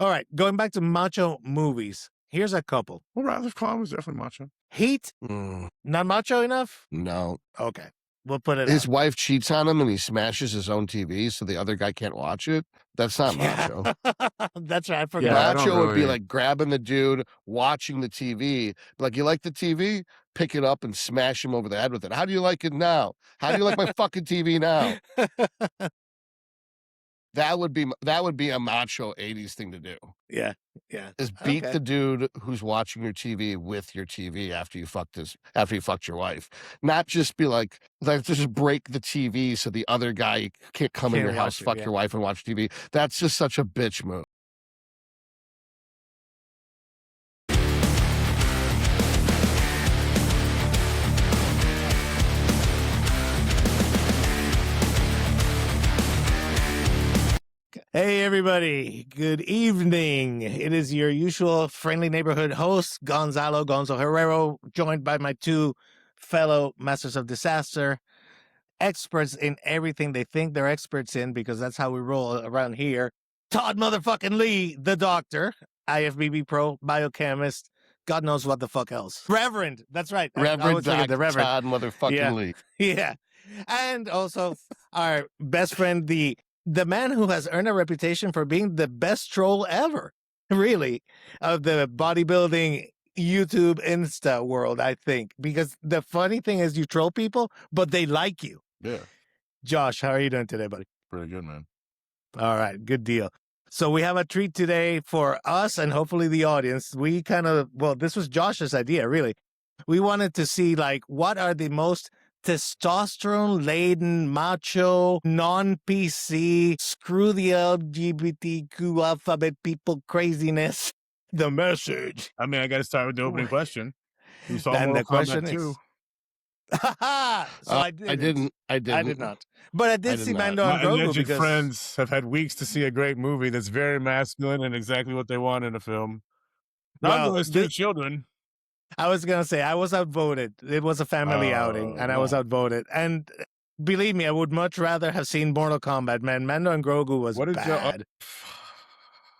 All right, going back to macho movies. Here's a couple. Well, Rattler's Clown was definitely macho. Heat, Mm, not macho enough? no. Okay, we'll put it His out. wife cheats on him and he smashes his own TV so the other guy can't watch it. That's not macho. That's right. I forgot. Yeah, I don't Macho would be really- like grabbing the dude, watching the TV. Like, you like the TV? Pick it up and smash him over the head with it. How do you like it now? How do you like my fucking TV now? That would be a macho 80s thing to do. Yeah. Is beat Okay. the dude who's watching your TV with your TV after you fucked your wife. Not just be like just break the TV so the other guy can't come in Can't your house, watch it, fuck yeah. your wife and watch TV. That's just such a bitch move. Hey, everybody. Good evening. It is your usual friendly neighborhood host, Gonzo Herrero, joined by my two fellow masters of disaster, experts in everything they think they're experts in, because that's how we roll around here. Todd motherfucking Lee, the doctor, IFBB pro, biochemist, God knows what the fuck else. Reverend, that's right. I Reverend always forget Dr. the Reverend. Todd motherfucking Yeah. Lee. Yeah. And also our best friend, the man who has earned a reputation for being the best troll ever, really, of the bodybuilding YouTube Insta world, I think. Because the funny thing is you troll people, but they like you. Yeah, Josh, how are you doing today, buddy? pretty good, man. All right, good deal. So we have a treat today for us and hopefully the audience. We this was Josh's idea, really. We wanted to see, like, what are the most testosterone-laden, macho, non-PC, screw the LGBTQ alphabet people craziness. The message. I mean, I got to start with the opening question. You saw And Mortal the question Kombat is... 2. So I didn't. I did not. But I did did see not. Mando and My Grogu alleged because... friends have had weeks to see a great movie that's very masculine and exactly what they want in a film. Not Well, going to children. I was going to say, I was outvoted. It was a family outing, and I was outvoted. And believe me, I would much rather have seen Mortal Kombat, man. Mando and Grogu was bad.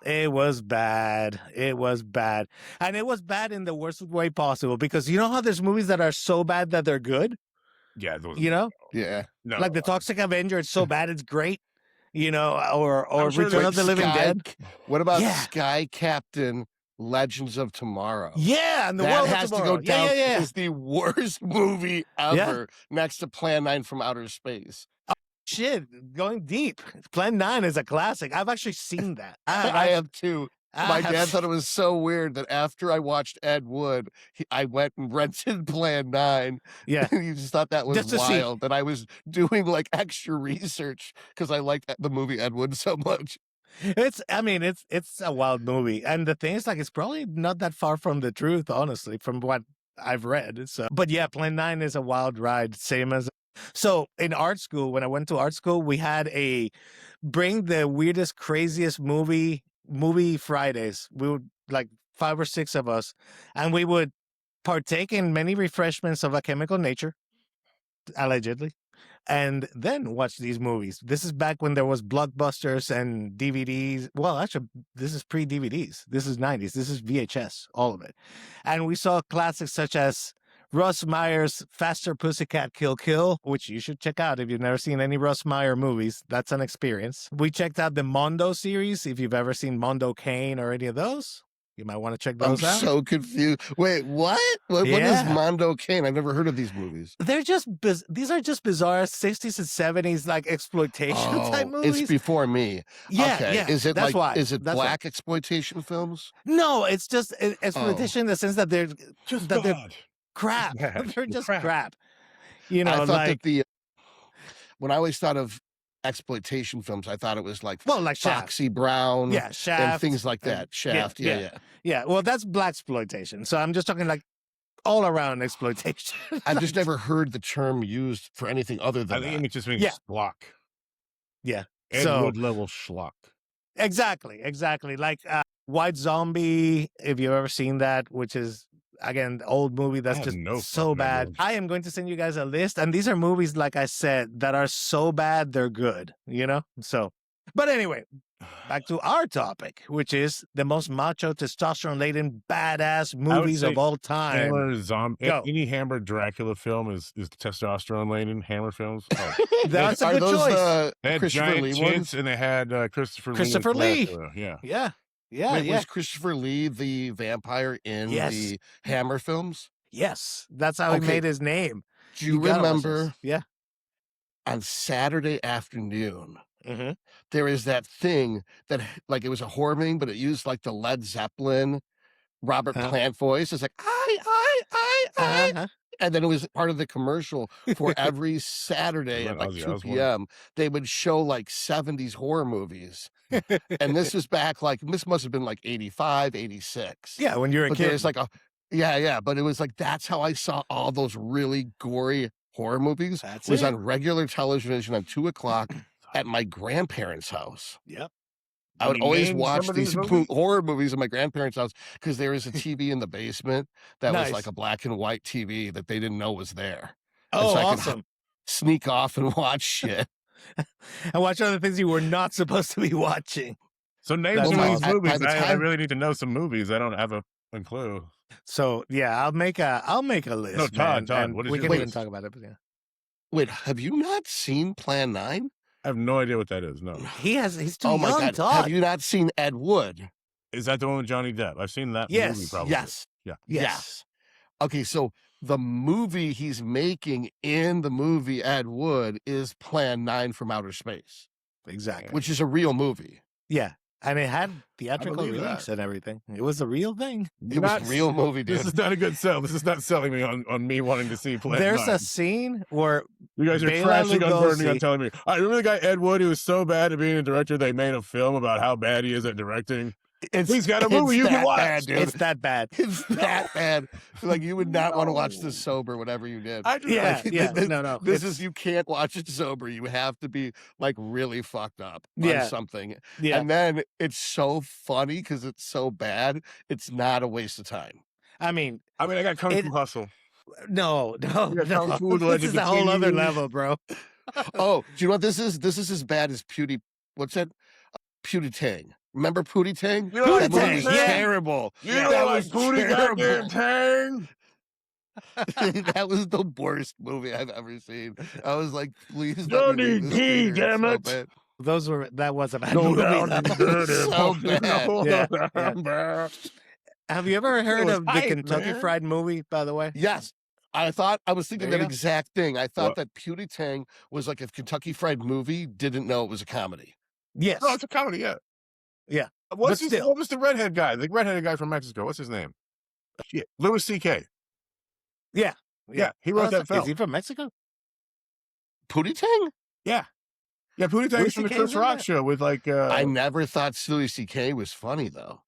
It was bad. It was bad. And it was bad in the worst way possible, because you know how there's movies that are so bad that they're good? Yeah, those, You know? Yeah. no. Like the Toxic Avenger, it's so bad it's great. You know, or I'm sure Return of the Living Dead. What about Yeah. Sky Captain Legends of Tomorrow? Yeah, and the That World of has to Tomorrow. go down Yeah. as the worst movie ever, next to Plan 9 from Outer Space. Shit, going deep. Plan 9 is a classic. I've actually seen that. I have too. My have- dad thought it was so weird that after I watched Ed Wood, I went and rented Plan 9. Yeah. He just thought that was Just to see. wild. That I was doing like extra research because I liked the movie Ed Wood so much. It's a wild movie. And the thing is, like, it's probably not that far from the truth, honestly, from what I've read. So, but yeah, Plan 9 is a wild ride, same as... So in art school, when I went to art school, we had a bring the weirdest, craziest movie Fridays. We would, like, 5 or 6 of us, and we would partake in many refreshments of a chemical nature, allegedly, and then watch these movies. This is back when there was Blockbusters and DVDs. Well, actually, this is pre-DVDs. This is 90s. This is VHS, all of it. And we saw classics such as Russ Meyer's Faster Pussycat Kill Kill, which you should check out if you've never seen any Russ Meyer movies. That's an experience. We checked out the Mondo series. If you've ever seen Mondo Kane or any of those, you might want to check I'm those out. so confused. Wait, what? What is Yeah. Mondo Kane? I've never heard of these movies. They're just these are just bizarre 60s and 70s like exploitation type movies. It's before me. Yeah, Okay. yeah. Is it that's why. Is it That's black exploitation films? why. No, it's just exploitation in the sense that they're Just that they're God. crap. Yeah, They're just crap. crap. You know, I thought like that when I always thought of exploitation films, I thought it was like like Shaft. Foxy Brown, Yeah, Shaft and things like and- that. Shaft, yeah. Yeah, well, that's black exploitation. So I'm just talking like all around exploitation. I've just never heard the term used for anything other I than think that. it just means Yeah. schlock. Yeah. Ed So- Wood level schlock. Exactly. Like White Zombie, if you've ever seen that, which is, again, the old movie that's have just no so fucking bad. idea. I am going to send you guys a list, and these are movies, like I said, that are so bad they're good, you know? So, but anyway, back to our topic, which is the most macho, testosterone-laden, badass I would movies say of all time. Hammer Go. any Hammer Dracula film is testosterone laden. Hammer films. Oh. That's a Are good those choice. the They had Christopher giant Lee tits, ones? and they had Christopher Christopher Lee. as Lee. Dracula. Yeah. Yeah. Yeah. Wait, yeah. was Christopher Lee the vampire in Yes. the Hammer films? Yes. That's how he Okay. made his name. Do you gotta watch remember those. Yeah. on Saturday afternoon, Mm-hmm. there is that thing that, like, it was a horror movie, but it used, like, the Led Zeppelin, Robert Plant voice. It's like, I. Uh-huh. And then it was part of the commercial for every Saturday Was at that like Ozzy 2 Osbourne? p.m. They would show like 70s horror movies. And this was back like, this must have been like 85, 86. Yeah, when you're a But kid. there's like yeah. But it was like, that's how I saw all those really gory horror movies. That's was it. on regular television at 2 o'clock at my grandparents' house. Yep. I would Can you always name watch some of these these movies? horror movies at my grandparents' house because there was a TV in the basement that was Nice. like a black and white TV that they didn't know was there. Oh, so I could awesome. Sneak off and watch shit. And watch other things you were not supposed to be watching. So name That's some of these awesome. movies. By the I time- really need to know some movies. I don't have a clue. So yeah, I'll make a list. No, Todd, man, Todd, and what is we your can even list? talk about it. But yeah. Wait, have you not seen Plan 9? I have no idea what that is. No. He's too Oh young, my God. Todd. Have you not seen Ed Wood? Is that the one with Johnny Depp? I've seen that Yes, movie probably. Yes. Yeah. Yes. Okay, so the movie he's making in the movie Ed Wood is Plan 9 from Outer Space, Exactly. which is a real movie. Yeah. And it had theatrical believe release that. and everything. It was a real thing. It was a real movie, dude. This is not a good sell. This is not selling me on me wanting to see Plan There's 9. a scene where You guys are Bela trashing on Bernie on Lugosi- telling me. I remember the guy Ed Wood who was so bad at being a director they made a film about how bad he is at directing. He's got a movie you can that watch. bad, dude. it's that bad. It's that bad. Like, you would not want to watch this sober, whatever you did. I just, Yeah, Like, yeah. this- No. This it's- is, you can't watch it sober. You have to be like really fucked up on Yeah. something. yeah. And then it's so funny because it's so bad. It's not a waste of time. I mean, I got Kung It- Fu Hustle. no. You got Kung Fu, The This Legend is of a whole other Bikini. level, bro. Oh, do you know what this is? This is as bad as what's that? Pootie Tang. Remember Pootie Tang? You know That Pootie movie Tang, was yeah. terrible. You Yeah, know that like was Booty terrible. Goddamn Tang. That was the worst movie I've ever seen. I was like, please Johnny let me leave this D, theater. damn It's it. so bad. That was a bad Go movie. down though. and dirty. So bad. Yeah, Have you ever heard was of the hype, Kentucky man. Fried Movie, by the way? Yes. I was thinking There that you go. exact thing. I thought What? that Pootie Tang was like if Kentucky Fried Movie didn't know it was a comedy. Yes. No, it's a comedy, yeah. Yeah. What still. was the redhead guy? The redheaded guy from Mexico. What's his name? Shit. Louis C.K. Yeah. Yeah, he wrote that Is film. he from Mexico? Pootie Tang? Yeah, Pootie Tang's Louis from the CK Chris is in Rock that? show with like I never thought Louis C.K. was funny, though.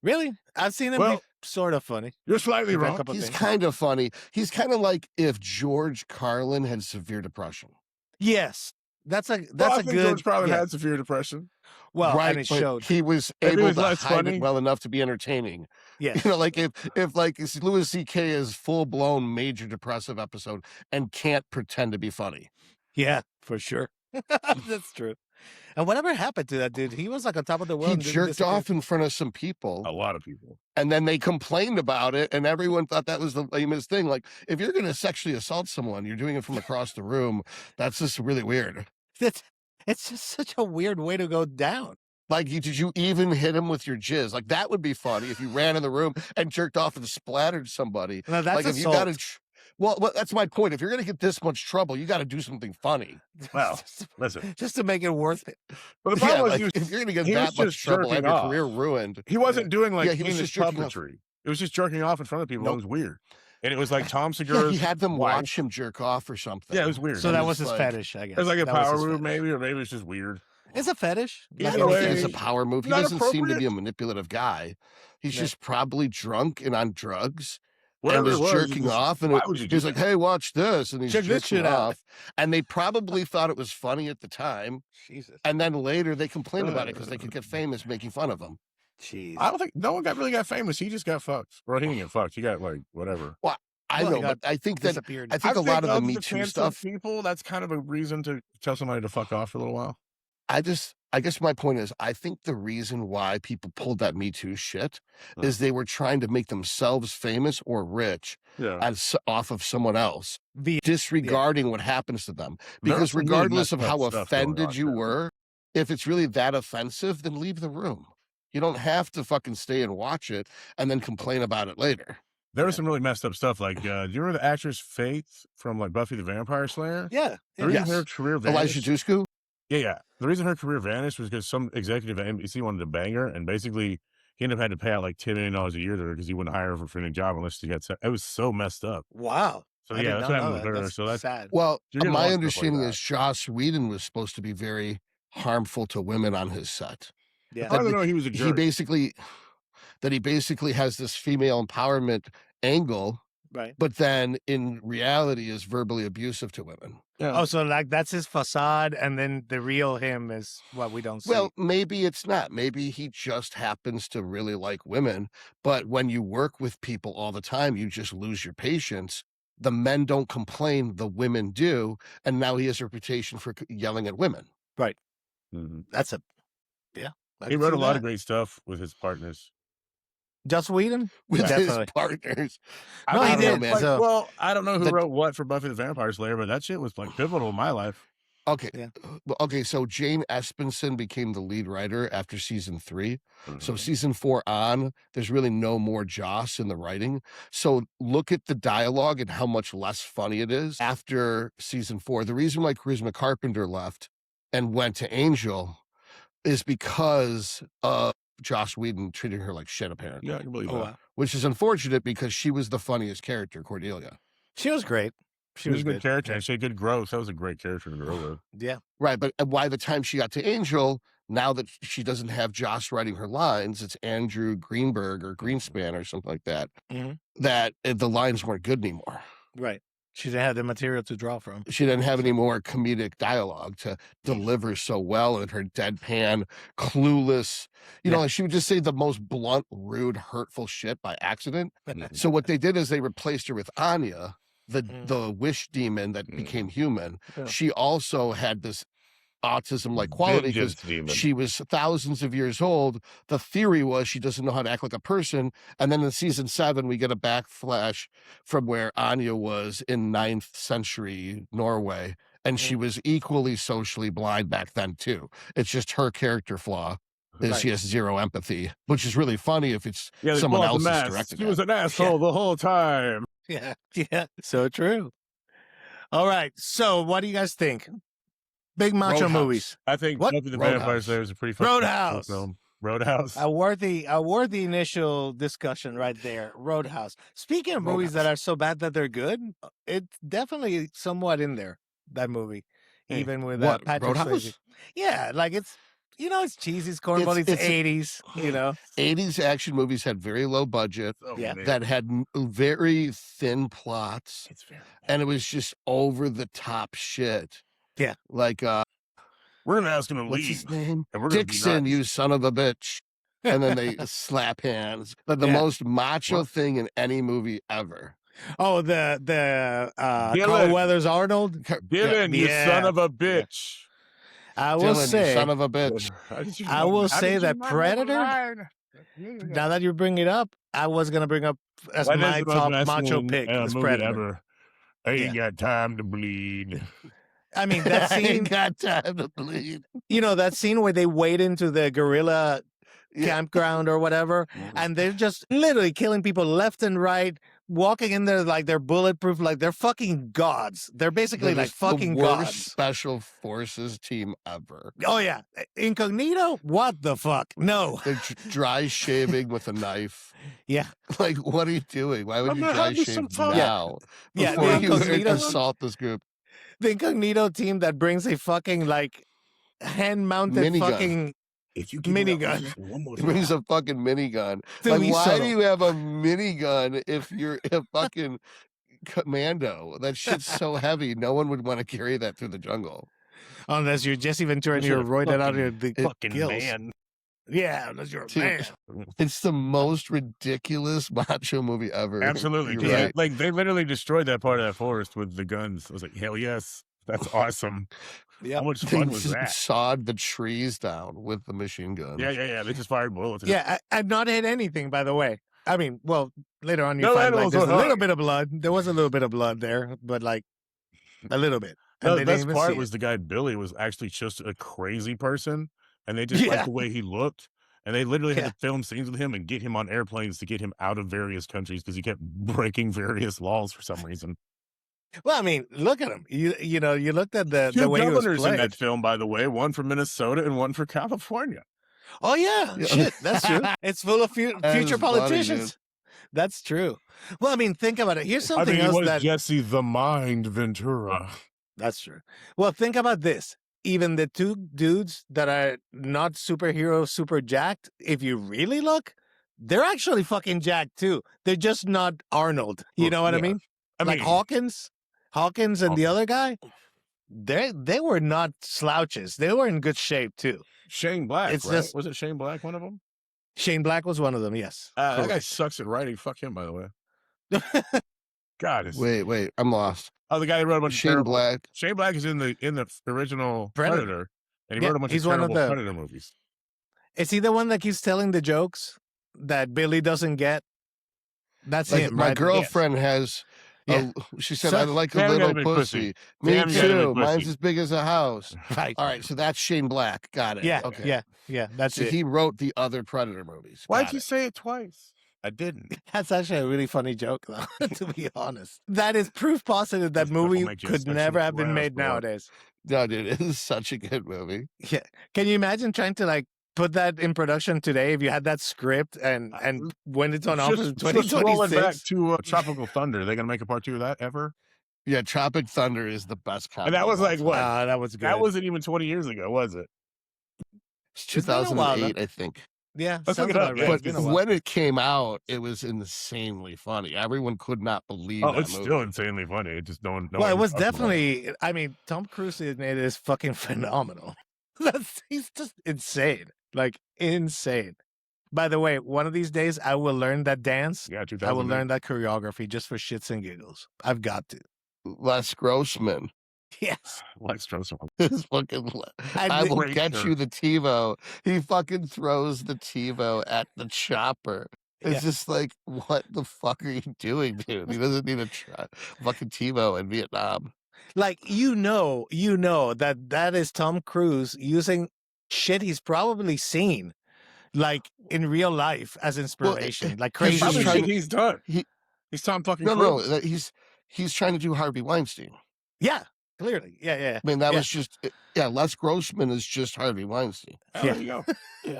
Really? I've seen him Well, be sort of funny. you're slightly With a wrong. couple He's things. kind of funny. He's kind of like if George Carlin had severe depression. Yes. That's a Well, I think good George Carlin yeah. had severe depression. Well, right, and it but showed. he was If he able was to less hide funny. it well enough to be entertaining. Yeah. You know, like if like Louis C.K. is full blown major depressive episode and can't pretend to be funny. Yeah, for sure. That's true. And whatever happened to that dude? He was like on top of the world. He and didn't jerked disappear. off in front of some people, A lot of people. and then they complained about it, and everyone thought that was the lamest thing. Like, if you're going to sexually assault someone, you're doing it from across the room. That's just really weird. It's just such a weird way to go down. Like, did you even hit him with your jizz? Like, that would be funny if you ran in the room and jerked off and splattered somebody. No, that's Like, if you assault. got to, well, that's my point. If you're going to get this much trouble, you got to do something funny. Well, just, listen. just to make it worth it. But the problem Yeah, was like, if you're going to get he was that much just trouble, have jerking your off. career ruined. he wasn't doing like Yeah, he was heinous just jerking off. puppetry. It was just jerking off in front of people. Nope. It was weird. And it was like Tom Yeah, Segura's he had them wife. watch him jerk off or something. Yeah, it was weird. So And that it's was his like- fetish, I guess. It was like a That was power his move, fetish. maybe, or maybe it's just weird. It's a fetish. I Either don't way, think it's a power move. He not doesn't seem to be appropriate. a manipulative guy. He's Yeah. just probably drunk and on drugs Whatever and it was was, jerking just- off. And why would you do he's like, that? hey, watch this. And he's Check this jerking shit out. off. And they probably thought it was funny at the time. Jesus. And then later they complained about it because they could get famous making fun of him. Jeez. I don't think no one really got famous. He just got fucked. Or he didn't get fucked. He got like whatever. I Well, he know, but I think that Disappeared. I think a lot of the of Me the Too canceled stuff. people, that's kind of a reason to tell somebody to fuck off for a little while. I guess my point is, I think the reason why people pulled that Me Too shit is they were trying to make themselves famous or rich off of someone else, disregarding what happens to them. Because regardless of how offended you were, if it's really that offensive, then leave the room. You don't have to fucking stay and watch it and then complain about it later. There was some really messed up stuff. Like, do you remember the actress Faith from like Buffy the Vampire Slayer? Yeah. The reason her career vanished. Elijah Dushku? Yeah. The reason her career vanished was because some executive at NBC wanted to bang her, and basically he ended up having to pay out like $10 million a year to her because he wouldn't hire her for any job unless she got. It was so messed up. Wow. So yeah, that's what happened with her. That's so that's sad. Well, my understanding is Joss Whedon was supposed to be very harmful to women on his set. Yeah. I don't know. He was a jerk. He basically has this female empowerment angle, right? But then in reality is verbally abusive to women. Yeah. Oh, so like that's his facade, and then the real him is what we don't see. Well, maybe it's not. Maybe he just happens to really like women. But when you work with people all the time, you just lose your patience. The men don't complain, the women do, and now he has a reputation for yelling at women. Right. Mm-hmm. That's he wrote a lot of great stuff with his partners. Joss Whedon? With his partners. No, he did. Like, well, I don't know who wrote what for Buffy the Vampire Slayer, but that shit was like pivotal in my life. Okay. Yeah. Okay, so Jane Espenson became the lead writer after season 3. Mm-hmm. So season 4 on, there's really no more Joss in the writing. So look at the dialogue and how much less funny it is after season 4. The reason why Charisma Carpenter left and went to Angel is because of Joss Whedon treating her like shit, apparently. Yeah, I can believe that. Wow. Which is unfortunate because she was the funniest character, Cordelia. She was great. She was a good character, and she had good growth. That was a great character to grow with. Yeah. Right, but by the time she got to Angel, now that she doesn't have Joss writing her lines, it's Andrew Greenberg or Greenspan or something like that, that the lines weren't good anymore. Right. She didn't have the material to draw from. She didn't have any more comedic dialogue to deliver so well, and her deadpan, clueless, you know, like she would just say the most blunt, rude, hurtful shit by accident. So what they did is they replaced her with Anya, the wish demon that became human. Yeah. She also had this autism-like quality because she was thousands of years old. The theory was she doesn't know how to act like a person. And then in season 7, we get a backflash from where Anya was in 9th century Norway. And she was equally socially blind back then too. It's just her character flaw is she has zero empathy, which is really funny if it's someone else's directing. She was an asshole the whole time. Yeah. Yeah. So true. All right. So what do you guys think? Big Macho movies. I think Buffy the Vampire Slayer is a pretty fun film. Roadhouse. A worthy initial discussion right there. Roadhouse. Speaking of movies that are so bad that they're good, it's definitely somewhat in there, that movie. Even with Patrick Swayze. Yeah, like it's, you know, it's cheesy, it's cornball, it's 80s, you know. 80s action movies had very low budget, that had very thin plots, and it was just over the top shit. Yeah. Like, we're going to ask him to leave. What's his name? Dixon, you son of a bitch. And then they slap hands. But the most macho thing in any movie ever. Oh, the Carl Weathers Arnold? Dylan, you son of a bitch. I will say, you son of a bitch. I will say that Predator, now that you bring it up, I was going to bring up as my top macho pick, is Predator. Ever. I ain't got time to bleed. I mean, that scene. I ain't got time to bleed. You know, that scene where they wade into the guerrilla campground or whatever, and they're just literally killing people left and right, walking in there like they're bulletproof, like they're fucking gods. They're basically like fucking the worst gods. Special forces team ever. Oh, yeah. Incognito? What the fuck? No. They're dry shaving with a knife. Yeah. Like, what are you doing? Why would you dry shave now? Yeah. Before you assault this group. The Incognito team that brings a fucking, like, hand-mounted fucking minigun. It brings a fucking minigun. Like, why do you have a minigun if you're a fucking commando? That shit's so heavy, no one would want to carry that through the jungle. Unless you're Jesse Ventura and you're roided out of the fucking gills. man. Yeah, unless you're a man. It's the most ridiculous macho movie ever. Absolutely. Right. Like, they literally destroyed that part of that forest with the guns. I was like, hell yes. That's awesome. Yep. How much They fun was just that? sawed the trees down with the machine guns. Yeah. They just fired bullets. Yeah, I've not hit anything, by the way. I mean, well, later on you No find like animals there's a were little hurt. bit of blood. There was a little bit of blood there, but like a little bit. No, And the they didn't best even part see was it. the guy Billy was actually just a crazy person, and they just Yeah. liked the way he looked, and they literally had Yeah. to film scenes with him and get him on airplanes to get him out of various countries because he kept breaking various laws for some reason. Well, I mean, look at him. You know, you looked at the Two way he was governors in played. that film, by the way, one from Minnesota and one for California. Oh yeah, Yeah. shit, that's true. It's full of That future is funny, politicians. That's true. Well, I mean, think about it. Here's I something mean, he else was that Jesse the Mind Ventura. that's true. Well, think about this. Even the two dudes that are not superhero, super jacked, if you really look, they're actually fucking jacked too. They're just not Arnold. You know what I Yeah. mean? I Like mean, Hawkins and the other guy, they were not slouches. They were in good shape too. Shane Black, It's right? just- Was it Shane Black, one of them? Shane Black was one of them, yes. That guy Correct. sucks at writing. Fuck him, by the way. God, it's... Wait, I'm lost. Oh, the guy who wrote a bunch of Shane terrible... Black. Shane Black is in the original Predator, and he Yeah, wrote a bunch of he's one of terrible the- Predator movies. Is he the one that keeps telling the jokes that Billy doesn't get? That's Like, him, my right? girlfriend has. Yeah. She said, So- "I like a Sam got a little big pussy." pussy. Me Sam got a big too. pussy. Mine's as big as a house. Right. All right, so that's Shane Black. Got it. Yeah. Okay. Yeah. That's So it. he wrote the other Predator movies. Why'd Got you it. say it twice? I didn't. That's actually a really funny joke, though, to be honest. That is proof positive that This stuff will movie make you could sexual never have been harass, made bro. nowadays. No, dude, it is such a good movie. Yeah. Can you imagine trying to like put that in production today if you had that script and when it's on offer in Just roll it back 2026? to Tropical Thunder. They gonna make a part 2 of that ever? Yeah, Tropic Thunder is the best comedy. And that was of all like time. what? That was good. That wasn't even 20 years ago, was it? It's It's been a while, 2008, I think. Yeah. Let's look sounds it up, about yeah, right. But It's been a while. when it came out, it was insanely funny. Everyone could not believe Oh, that it's movie. still insanely funny. It just no one. Well, it one was talks about definitely. I mean, Tom Cruise in it is fucking phenomenal. He's just insane, like insane. By the way, one of these days I will learn that dance. Yeah, I will 2000. learn that choreography just for shits and giggles. I've got to. Les Grossman Yes. Lex Strosser. is fucking. And I the- will Great get shirt. you the TiVo. He fucking throws the TiVo at the chopper. It's Yeah. just like, what the fuck are you doing, dude? He doesn't need a fucking TiVo in Vietnam. Like you know that is Tom Cruise using shit he's probably seen, like in real life as inspiration, like he's crazy. just Probably trying shit to- he's done. he- He's Tom fucking No, Cruise. no, he's trying to do Harvey Weinstein. Yeah, clearly. Yeah. I mean, that Yeah. was just Les Grossman is just Harvey Weinstein. Oh, Yeah. there you go.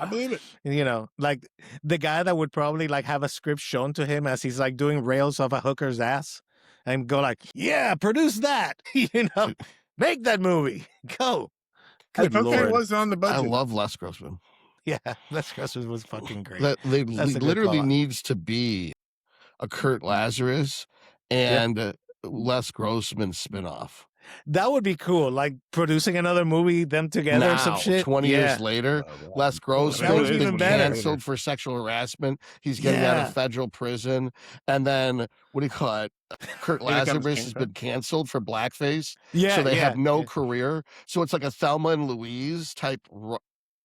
I believe it. You know, like the guy that would probably like have a script shown to him as he's like doing rails of a hooker's ass and go like, yeah, produce that, you know, make that movie, go. Good Okay, Lord. what's on the budget? I love Les Grossman. Yeah, Les Grossman was fucking great. That they That's a good literally call-out. needs to be a Kurt Lazarus and Les Grossman spinoff. That would be cool, like producing another movie, them together or some Now, shit. 20 Yeah. years later, Oh, wow. Les That Grossman's would be been even better. canceled for sexual harassment. He's getting out Yeah. of federal prison. And then, what do you call it? Kurt He becomes Lazarus has Kingpin. been canceled for blackface. Yeah, so they yeah, have no yeah. career. So it's like a Thelma and Louise type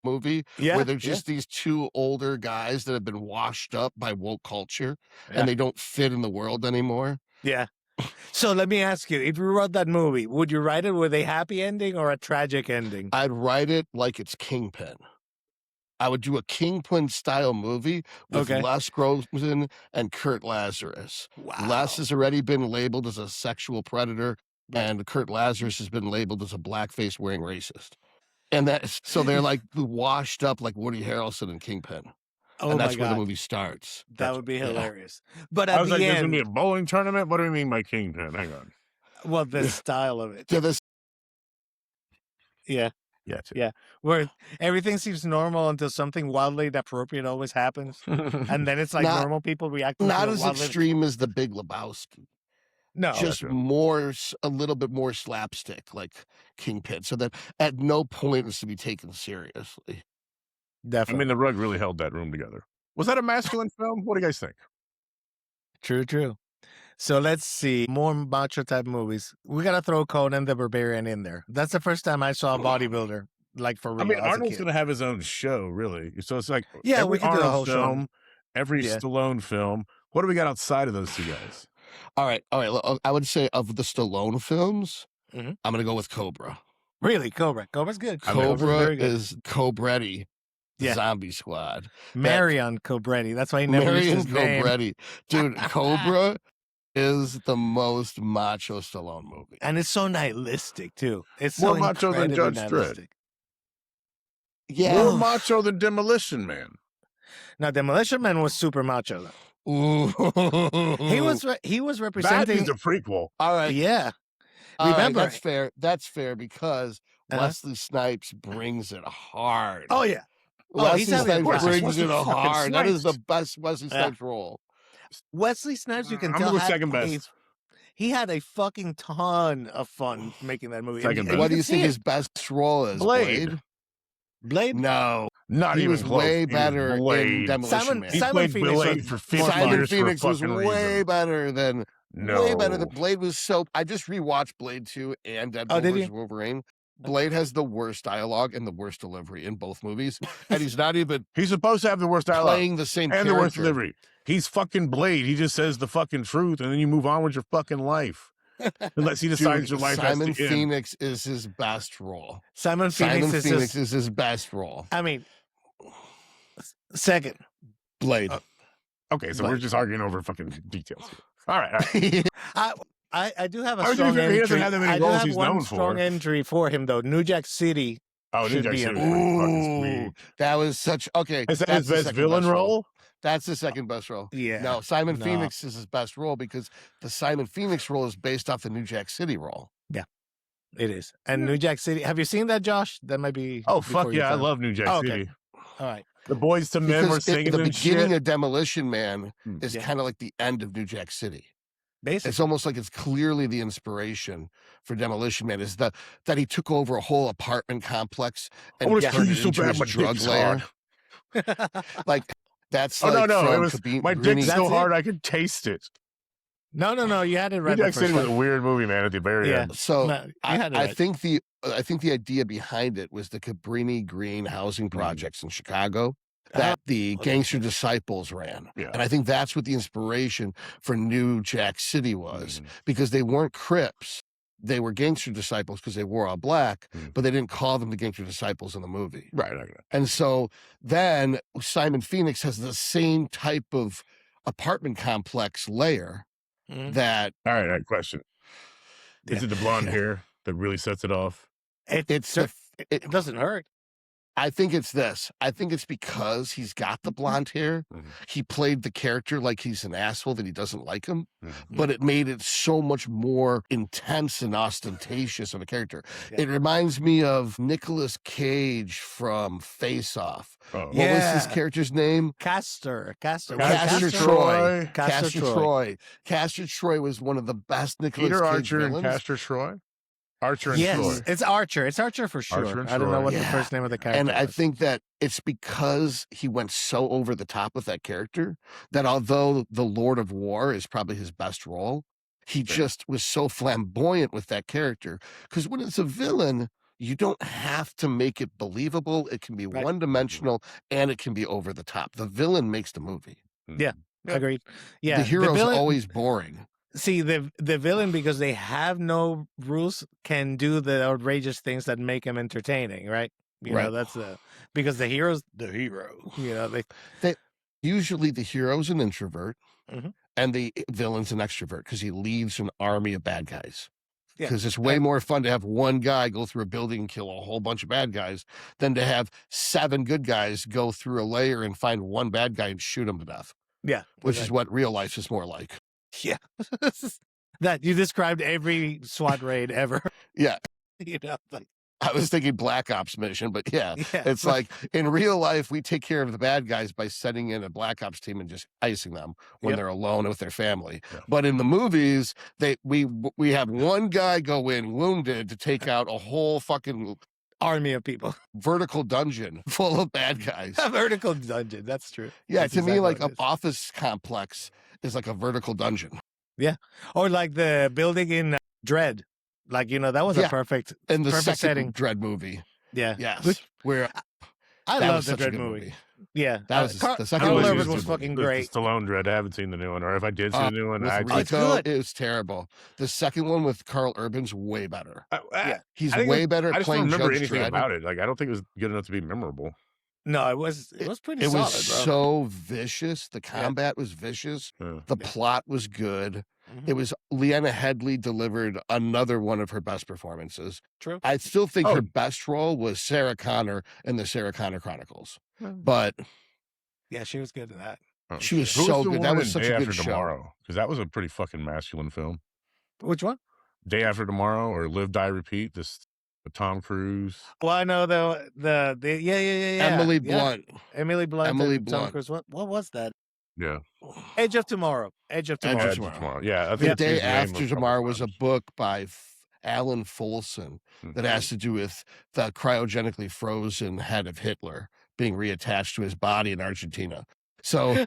movie Yeah, where they're yeah. just these two older guys that have been washed up by woke culture Yeah. and they don't fit in the world anymore. Yeah. So let me ask you, if you wrote that movie, would you write it with a happy ending or a tragic ending? I'd write it like it's Kingpin. I would do a Kingpin style movie with Okay. Les Grossman and Kurt Lazarus. Wow. Les has already been labeled as a sexual predator, and Kurt Lazarus has been labeled as a blackface wearing racist. And so they're like washed up like Woody Harrelson and Kingpin. Oh and my that's where the God. movie starts. That would be Yeah. hilarious. But I at was the like, there's gonna end, be a bowling tournament. What do you mean by Kingpin? Hang on. well, the style of it. So this Yeah. Yeah. Yeah. Where everything seems normal until something wildly inappropriate always happens. And then it's like Not- normal people reacting not to as wildly... extreme as the Big Lebowski. No. Just gotcha. more, a little bit more slapstick, like Kingpin, so that at no point is to be taken seriously. I Definitely. mean, the rug really held that room together. Was that a masculine film? What do you guys think? True. So let's see. More macho type movies. We got to throw Conan the Barbarian in there. That's the first time I saw a bodybuilder, like for real. I mean, as a Arnold's kid. going to have his own show, really. So it's like Yeah, every we could do a Arnold whole show. film, every Yeah. Stallone film. What do we got outside of those two guys? All right. I would say of the Stallone films, Mhm. I'm going to go with Cobra. Really, Cobra. Cobra's good. Cobra very good. is Cobretti Yeah. Zombie Squad. Marion Cobretti. That's why he never used Marion his name. Cobretti. Dude, Cobra is the most macho Stallone movie. And it's so nihilistic, too. It's More so macho than incredibly Judge Dredd. nihilistic. Yeah. More macho than Demolition Man. Now, Demolition Man was super macho, though. Ooh. He was That representing... is a prequel. All right. Yeah. All right, Remember... that's fair. That's fair because Uh-huh. Wesley Snipes brings it hard. Oh, yeah. Wesley he's having Snipes fun. brings Wesley it fucking hard. That is the Snipes. best Wesley Snipes role. Wesley Snipes, you can I'm tell, going had second a- best. he had a fucking ton of fun making that movie. Second And best. What do can you see think it. his best role is? Blade. Blade? No. Not He even was close. way He was better in Blade. Demolition Simon- Man. He Simon played Phoenix Blade was- for 50 Simon years Phoenix for a was fucking way reason. better than No. way better than Blade was so I just rewatched Blade 2 and Deadpool did you? vs. Wolverine. Blade has the worst dialogue and the worst delivery in both movies. And he's not even He's supposed to have the worst dialogue playing the same and the worst character. delivery. He's fucking Blade. He just says the fucking truth, and then you move on with your fucking life. Unless he decides Dude, your life Simon has to end. Phoenix is his best role. Simon Phoenix Simon is Phoenix just... is his best role. I mean, second. Blade. Okay, so But- we're just arguing over fucking details here. All right. All right. I do have a I was strong gonna say, he doesn't entry. have that many I do roles have he's one known strong for. entry for him, though. New Jack City. Oh, Should Ninja be City in was there. fucking Ooh, sweet. that was such okay. Is that that's his the best second villain best role? That's the second best role. Yeah. No, Simon No. Phoenix is his best role because the Simon Phoenix role is based off the New Jack City role. It is. And New Jack City. Have you seen that, Josh? That might be... Oh, before fuck your yeah. I time. love New Jack Oh, okay. City. All right. The Boys to Men were Because singing the and beginning shit. of Demolition Man is Yeah. kind of like the end of New Jack City. Basically. It's almost like it's clearly the inspiration for Demolition Man is that he took over a whole apartment complex I and want to turned kill you it so into bad his my drug dick's lair. hard. Like that's Oh, like no. It from was my Cabrini- dick's so That's hard I could taste it. No. You had it New right the Jack first City was a time. weird movie, man, at the very Yeah. end. So No, you had it I right. think the idea behind it was the Cabrini Green housing projects in Chicago that the Gangster Disciples ran. Yeah. And I think that's what the inspiration for New Jack City was Mhm. because they weren't Crips. They were Gangster Disciples because they wore all black, Mhm. but they didn't call them the Gangster Disciples in the movie. Right. And so then Simon Phoenix has the same type of apartment complex layer Mhm. that All right. Question. Is Yeah. it the blonde hair that really sets it off? it's the It doesn't hurt. I think it's this. I think it's because he's got the blonde hair. Mhm. He played the character like he's an asshole that he doesn't like him, Mhm. but it made it so much more intense and ostentatious of a character. Yeah. It reminds me of Nicolas Cage from Face Off. Oh. What was his Yeah. character's name? Castor. Castor Castor Troy. Castor Troy. Castor Troy was one of the best Nicolas Peter Cage Archer and villains. Castor Troy? Archer and Yes, Troy. it's Archer. It's Archer for sure. Archer and I don't know Troy. what the Yeah. first name of the character And I was. think that it's because he went so over the top with that character that although the Lord of War is probably his best role, he just was so flamboyant with that character. Because when it's a villain, you don't have to make it believable. It can be Right. one-dimensional and it can be over the top. The villain makes the movie. Yeah. Agreed. Yeah, The hero's villain, always boring. see the villain, because they have no rules, can do the outrageous things that make him entertaining, right? You know, Right. that's because the hero's the hero. You know, Usually the hero's an introvert Mhm. and the villain's an extrovert because he leads an army of bad guys. Yeah. Because it's way more fun to have one guy go through a building and kill a whole bunch of bad guys than to have 7 good guys go through a layer and find one bad guy and shoot him to death, yeah, which is what real life is more like. yeah. That you described every SWAT raid ever. Yeah. You know, like, I was thinking Black Ops mission, but yeah, yeah. it's like in real life, we take care of the bad guys by setting in a Black Ops team and just icing them when Yep. they're alone with their family. Yeah. But in the movies, we have one guy go in wounded to take out a whole fucking army of people. vertical dungeon full of bad guys. A vertical dungeon. That's true. Yeah, That's to me, exactly like what an it is. office complex is like a vertical dungeon. Or like the building in Dread. Like, that was a Yeah. perfect In the perfect second setting. Dread movie. Yeah. Yes. Where I that love was the such a Dread good movie. Yeah. That was the second Carl one Urban was was good movie. fucking The great. Stallone Dread. I haven't seen the new one, or if I did see the new one, With I Rico, good. it was terrible. The second one with Carl Urban's way better. Yeah. He's I think way better I at just don't playing remember Judge anything Dredd. about it. Like, I don't think it was good enough to be memorable. No, it was pretty It solid, was bro. so vicious. The combat was vicious. Yeah. The plot was good. Mhm. It was Leanna Headley delivered another one of her best performances. True. I still think Oh. her best role was Sarah Connor in the Sarah Connor Chronicles. Mm. But Yeah, she was good at that. Oh, she was shit. Who so the good. That one was in such Day a good After show. Tomorrow, because that was a pretty fucking masculine film. Which one? Day After Tomorrow or Live, Die, Repeat. This with Tom Cruise. Well, I know the yeah. Emily yeah. Blunt. Emily Blunt. Emily and Tom Blunt. Cruise. What was that? Yeah. Edge of Tomorrow. Edge of Tomorrow. Edge of Edge of Tomorrow. Tomorrow. Yeah. I The think Day his name After was Tomorrow couple was a times. book by Alan Folsom that has to do with the cryogenically frozen head of Hitler being reattached to his body in Argentina. So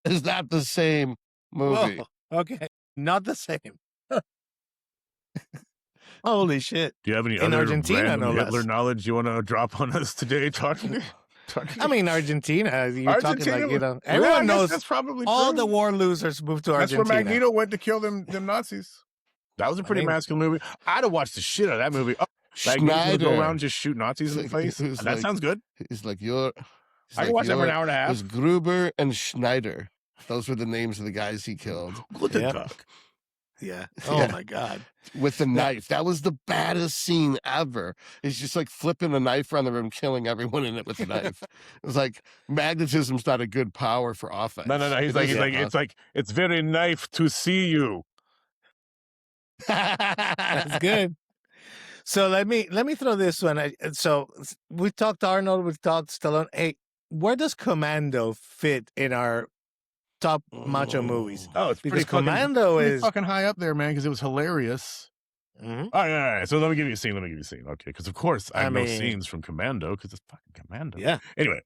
it's not the same movie. Whoa. Okay. Not the same. Holy shit. Do you have any In other Argentina, random no Hitler less. knowledge you want to drop on us today? Talking I mean, Argentina. You're talking like, Yeah, I everyone guess knows that's probably all true. the war losers moved to That's Argentina. where Magneto went to kill them Nazis. That was a pretty mean- masculine movie. I'd have watched the shit out of that movie. Oh, Magneto would go Schneider. around and just shoot Nazis in the face. It was That like- sounds good. He's like, you're. I can watch that for an hour and a It was half. Gruber and Schneider. Those were the names of the guys he killed Guten Yeah. Tag. Yeah. Yeah. Oh my God. with the knife. That was the baddest scene ever. He's just like flipping a knife around the room, killing everyone in it with a knife. It was like magnetism's not a good power for offense. No. He's It like, is- it's very nice to see you. That's good. So let me throw this one. So we talked Arnold, we talked Stallone. Hey, where does Commando fit in our top macho movies? Oh, it's Because pretty fucking, Commando pretty is fucking high up there, man, because it was hilarious. Mhm. All right. So let me give you a scene. Okay, because of course I I know mean- scenes from Commando because it's fucking Commando. Yeah. Anyway,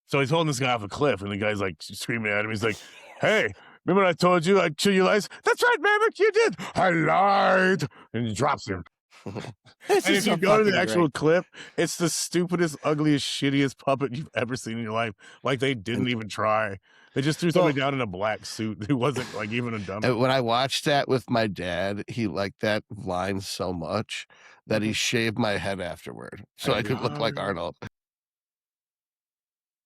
so he's holding this guy off a cliff, and the guy's like screaming at him. He's like, "Hey, remember I told you I'd kill you lies? That's right, Maverick, you did. I lied." And he drops him. It's And just if you so go to the fucking actual great. clip, it's the stupidest, ugliest, shittiest puppet you've ever seen in your life. Like they didn't even try. They just threw somebody down in a black suit who wasn't like even a dummy. And when I watched that with my dad, he liked that line so much that he shaved my head afterward so I could look like Arnold.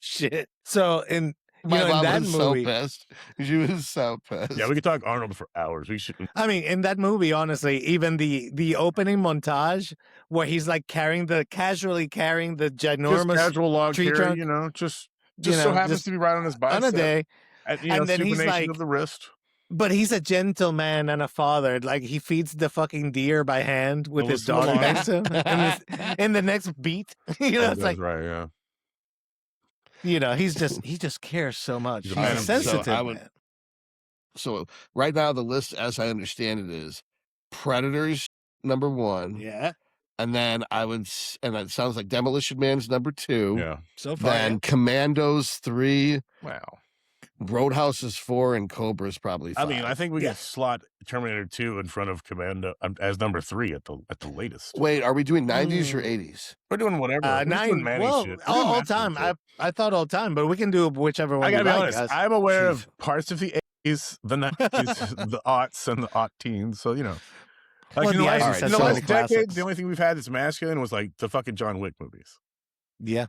Shit. So in My in mom that was movie, so pissed. She was so pissed. Yeah, we could talk Arnold for hours. We should. I mean, in that movie, honestly, even the opening montage where he's like casually carrying the Just ginormous casual log tree carry, trunk, you know, just you so know, happens just to be right on his bicep. on a day, You know, and then he's supination like- of the wrist. but he's a gentleman and a father. Like he feeds the fucking deer by hand with Well, his listen daughter along. next to him. In the next beat, it's like right, yeah. he just cares so much. He's He's a man a of- sensitive so I would- man. So right now the list, as I understand it, is Predators number 1, Yeah, and then and it sounds like Demolition Man's number 2. Yeah. so far. Then Commandos 3, Wow. Roadhouse is 4, and Cobra's probably 5. I mean, I think we Yeah. can slot Terminator 2 in front of Commando as number 3 at the latest. Wait, are we doing 90s or 80s? We're doing whatever. We're just doing 9. Manny Well, shit. We're doing all masculine time. shit. I thought all time, but we can do whichever one. I gotta we be like, honest. guys. I'm aware Jeez. of parts of the 80s, the 90s, the aughts, and the aught teens. So, you know. Like Well, in the the last, 80s in has the so last many decade, classics. the only thing we've had that's masculine was like the fucking John Wick movies. Yeah,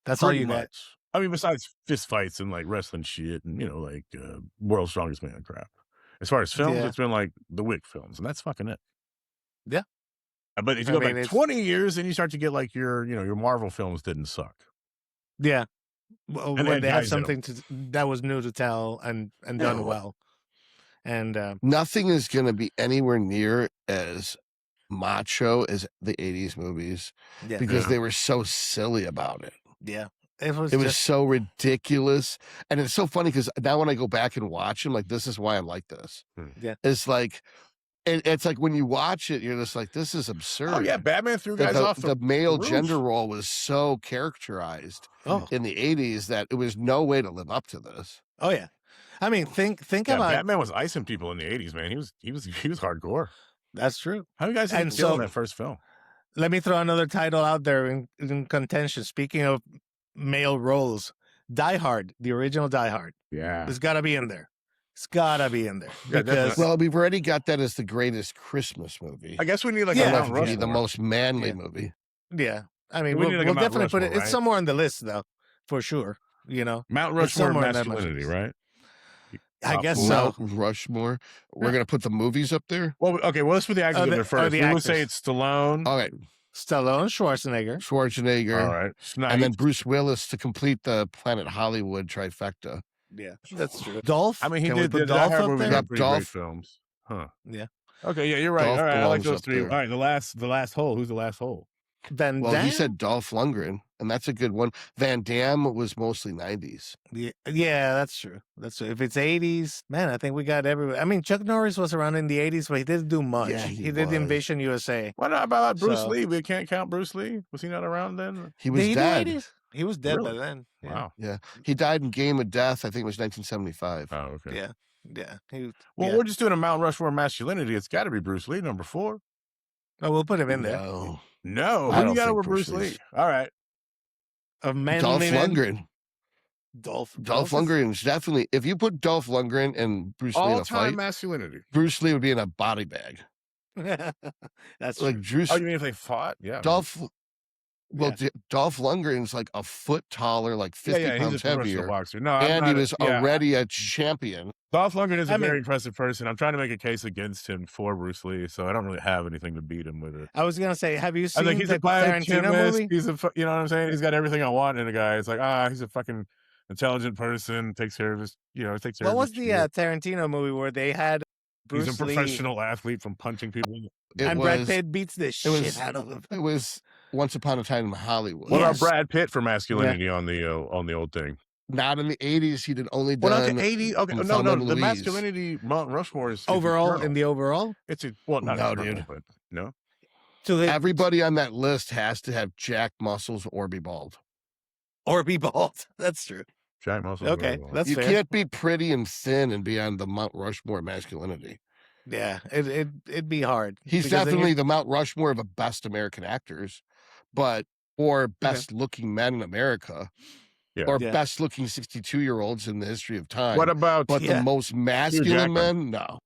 that's all Pretty you got. much. I mean, besides fist fights and like wrestling shit and, you know, like World's Strongest Man crap. As far as films, Yeah. it's been like the Wick films, and that's fucking it. Yeah. But if you I go mean, back it's- 20 years, then you start to get like your Marvel films didn't suck. Yeah, well, And when they they have guys in 'em. something that was new to tell and done Yeah. well, and Nothing is going to be anywhere near as macho as the 80s movies yeah, because Yeah. they were so silly about it. yeah, it was It was just so ridiculous. And it's so funny because now when I go back and watch them, like, this is why I'm like this. Yeah. It's like, it's like when you watch it, you're just like, this is absurd. Oh, yeah. Batman threw The, guys the, off the male roof. gender role was so characterized oh in the 80s that it was no way to live up to this. oh yeah. I mean, think Yeah, about Batman was icing people in the 80s, man. He was hardcore. that's true. How you guys didn't And kill so that first film? let me throw another title out there in contention. Speaking of male roles, Die Hard, the original Die Hard, Yeah. it's got to be in there. It's got to be in there Yeah, because definitely. Well, we've already got that as the greatest Christmas movie. I guess we need like Yeah. a I Mount don't know if it'd be the Rushmore. most manly Yeah. movie. yeah, I mean, We need like a we'll Mount definitely put it. Rushmore, It's right? somewhere on the list though, for sure. You know, Mount It's Rushmore of somewhere in that masculinity, list. right? I Top guess four. so. Mount Rushmore. We're Yeah. gonna put the movies up there. Well, okay, well, let's put the actors up there Or first. the We would say actors. it's Stallone. All right, Stallone, Schwarzenegger. Schwarzenegger, All right. Snipes. and then Bruce Willis to complete the Planet Hollywood trifecta. Yeah, that's true. Dolph. I mean, he Can we did put the Die Dolph Hard up movies there? are pretty great Dolph. films. Huh. Yeah. Okay, yeah, you're right. Dolph All right, I like belongs those up three. there. All right, the last hole. Who's the last hole? Van Well, Damme. he said Dolph Lundgren, and that's a good one. Van Damme was mostly 90s. Yeah, that's true. That's true. If it's 80s, man, I think we got everywhere. I mean, Chuck Norris was around in the 80s, but he didn't do much. Yeah, he he did was. Invasion USA. Why not about Bruce So- Lee? We can't count Bruce Lee. Was he not around then? He was Did he do dead. 80s? He was dead Really? by then. Yeah. Wow. Yeah, he died in Game of Death. I think it was 1975. Oh, okay. Yeah. Yeah. Well, yeah. we're just doing a Mount Rushmore of masculinity. It's got to be Bruce Lee, number 4. Oh, we'll put him in there. No. No, I who do don't you got think over Bruce Bruce Lee? Lee's- All right. Of Dolph Manliness. Lundgren. Dolph Dolph is- Lundgren's definitely. If you put Dolph Lundgren and Bruce Lee in a All-time fight, masculinity. Bruce Lee would be in a body bag. That's Like true. Bruce. Oh, you mean if they fought? Yeah. Dolph. Well, Yeah. Dolph Lundgren's like a foot taller, like 50 yeah, he's pounds a professional heavier, boxer. No, and he was yeah. already a champion. Dolph Lundgren is a I mean- very impressive person. I'm trying to make a case against him for Bruce Lee, so I don't really have anything to beat him with it. I was gonna say, have you I seen think he's the a Tarantino biochemist. movie? He's you know what I'm saying? He's got everything I want in a guy. It's like, he's a fucking intelligent person, takes care of his, takes care What of was his the shit. Tarantino movie where they had Bruce He's a Lee professional athlete from punching people. It and Brad was- Pitt beats the it shit was- out of him? It was Once Upon a Time in Hollywood. What Yes. about Brad Pitt for masculinity on the old thing? Not in the 80s. He'd only Well, done. okay, 80. Okay, from no, Thelma and the Louise. masculinity Mount Rushmore is Overall, eternal. in the overall, It's a well, not No, eternal, dude. but no. to his, Everybody on that list has to have jacked muscles or be bald. or be bald. That's true. Giant muscles. Okay, whatever. that's You fair. can't be pretty and thin and be on the Mount Rushmore of masculinity. Yeah, it'd be hard. He's because then definitely you- the Mount Rushmore of the best American actors, or best looking men in America, Yeah. or Yeah. best looking 62-year-olds in the history of time. What about but Yeah. the most masculine Jackman. men? No.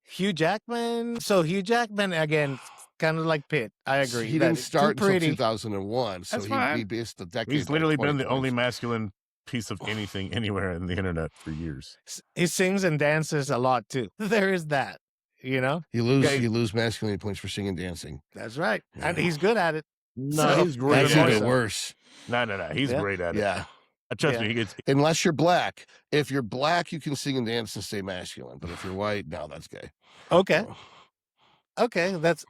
Hugh Jackman. So Hugh Jackman again, kind of like Pitt. I agree. He that didn't it's start too until pretty. 2001, so That's he fine. based the decade. He's by literally 20 been the only points. masculine piece of anything anywhere in the internet for years. He sings and dances a lot too. There is that. You know, You lose Okay. you lose masculinity points for singing and dancing. that's right, and Yeah. he's good at it. No, So- he's great. That's Yeah, at even it. worse. No. He's Yeah. great at it. Yeah. Trust Yeah. me, he gets. Unless you're black. If you're black, you can sing and dance and stay masculine. But if you're white, no, that's gay. Okay, okay, that's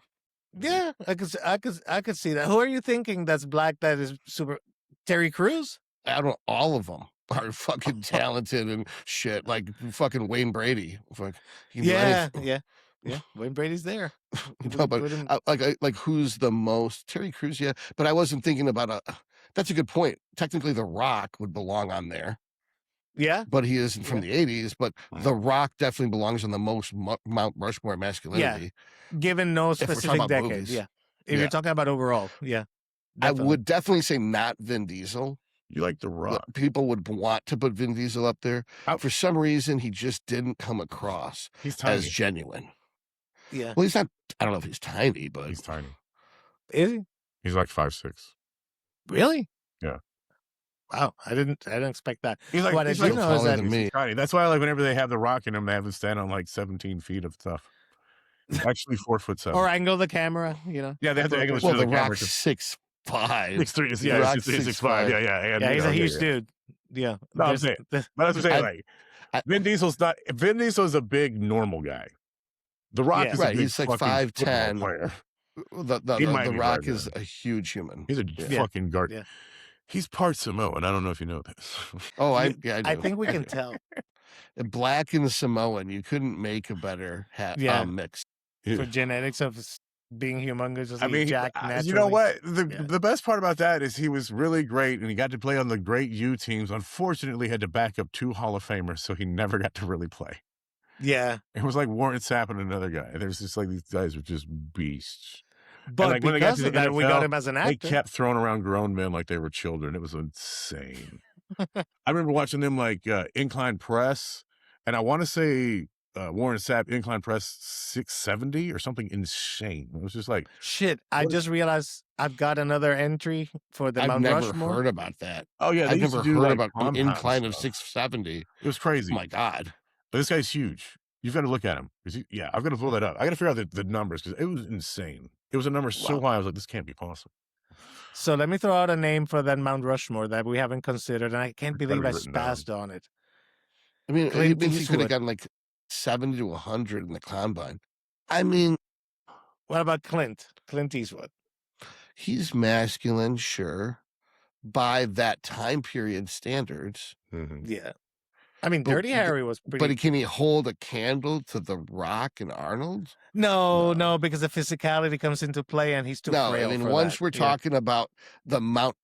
yeah. I could see that. Who are you thinking that's black that is super? Terry Crews? I don't. All of them are fucking talented and shit. Like fucking Wayne Brady. Fuck, he can do Yeah, anything. yeah. Wayne Brady's there. No, but like who's the most Terry Crews? Yeah, but I wasn't thinking about That's a good point. Technically, The Rock would belong on there, yeah, but he isn't from the '80s. But The Rock definitely belongs on the most Mount Rushmore of masculinity. given no we're talking specific about decade. movies. Yeah, if Yeah. you're talking about overall, yeah. I definitely. would definitely say not Vin Diesel. You like the but Rock? people would want to put Vin Diesel up there. How- For some reason, he just didn't come across He's tiny. as genuine. Yeah, Well, he's not. I don't know if he's tiny, but He's tiny. is he He's like 5'6". really? Yeah. Wow, I didn't expect that. He's like, What I he's do like know is taller that than me. he's tiny. That's why, like, whenever they have the Rock in him, they have him stand on like 17 feet of stuff. Actually, 4'7". or angle the camera. You know. Yeah, they have to angle well, the the camera. Rock's 6'5". 6'3". The Yeah, Rock's it's 6'5". 6'5". Yeah. And, Yeah, you he's know, a huge yeah. dude. Yeah. No, I'm There's- saying- there's- But that's what I'm saying. I- Like, Vin Diesel's not. Vin Diesel's a big normal guy. The Rock Yeah. is a Right, big he's like fucking 5'10". football player. The He might the be Rock right, is a huge human. He's a Yeah. fucking guard. Yeah. He's part Samoan. I don't know if you know this. Oh, I I do. think we can tell. Black and Samoan. You couldn't make a better Yeah. mix. For genetics of being humongously I mean, jacked you naturally. know what? Yeah. The best part about that is he was really great, and he got to play on the great U teams. Unfortunately, had to back up 2 Hall of Famers, so he never got to really play. Yeah. It was like Warren Sapp and another guy. There's just like these guys were just beasts. But like when they got because to of the that, we got NFL, him as an they actor. kept throwing around grown men like they were children. It was insane. I remember watching them like incline press, and I want to say Warren Sapp incline press 670 or something insane. It was just like, Shit, I what- just realized I've got another entry for the I've Mount never Rushmore. heard about that. oh yeah, they I've used never to do heard like about an compound incline of stuff. 670. It was crazy. Oh my God. But this guy's huge. You've got to look at him. Yeah, I've got to pull that up. I got to figure out the numbers because it was insane. It was a number so Wow. high. I was like, this can't be possible. So let me throw out a name for that Mount Rushmore that we haven't considered, and I can't believe I written down. spazzed on it. I mean, Clint it means he could have Eastwood. gotten like 70 to 100 in the combine. I mean, What about Clint? Clint Eastwood. he's masculine, sure, by that time period standards. Mhm. Yeah. I mean, But- Dirty Harry was pretty. But can he hold a candle to The Rock and Arnold? No, because the physicality comes into play, and he's too No, frail I mean, for once that. we're Yeah. talking about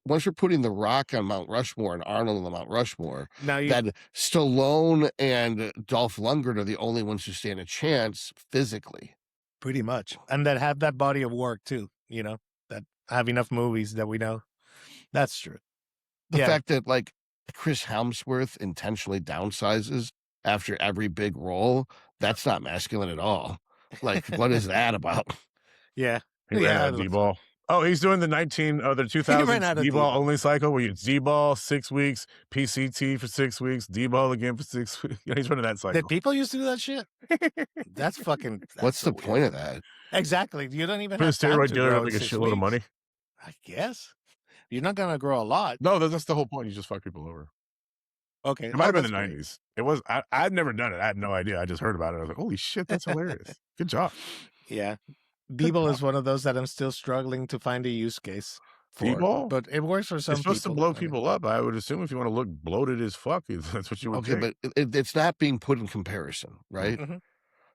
once we're putting The Rock on Mount Rushmore and Arnold on the Mount Rushmore, Now you then Stallone and Dolph Lundgren are the only ones who stand a chance physically. pretty much, and that have that body of work too. You know, that have enough movies that we know. That's true. The Yeah. fact that like Chris Hemsworth intentionally downsizes after every big role, that's not masculine at all. Like, what is that about? Yeah. He ran out of D-ball. Oh, he's doing the 2000s ran out of D-ball D-ball. only cycle where you D-ball 6 weeks, PCT for 6 weeks, D-ball again for 6 weeks. Yeah, he's running that cycle. Did people used to do that shit? That's fucking. What's so the point weird. of that? Exactly. You don't even For the have time steroid to dealer grow to in make a 6 shitload of weeks. money. I guess you're not gonna grow a lot. No, that's the whole point. You just fuck people over. Okay. It might have been the that's great. 90s. It was. I'd never done it. I had no idea. I just heard about it. I was like, holy shit, that's hilarious. Good job. Yeah. D-ball is one of those that I'm still struggling to find a use case for. D-ball? But it works for some It's supposed to blow I mean, people up. I would assume if you want to look bloated as fuck, that's what you would Okay, take. but it's not being put in comparison, right? Mhm.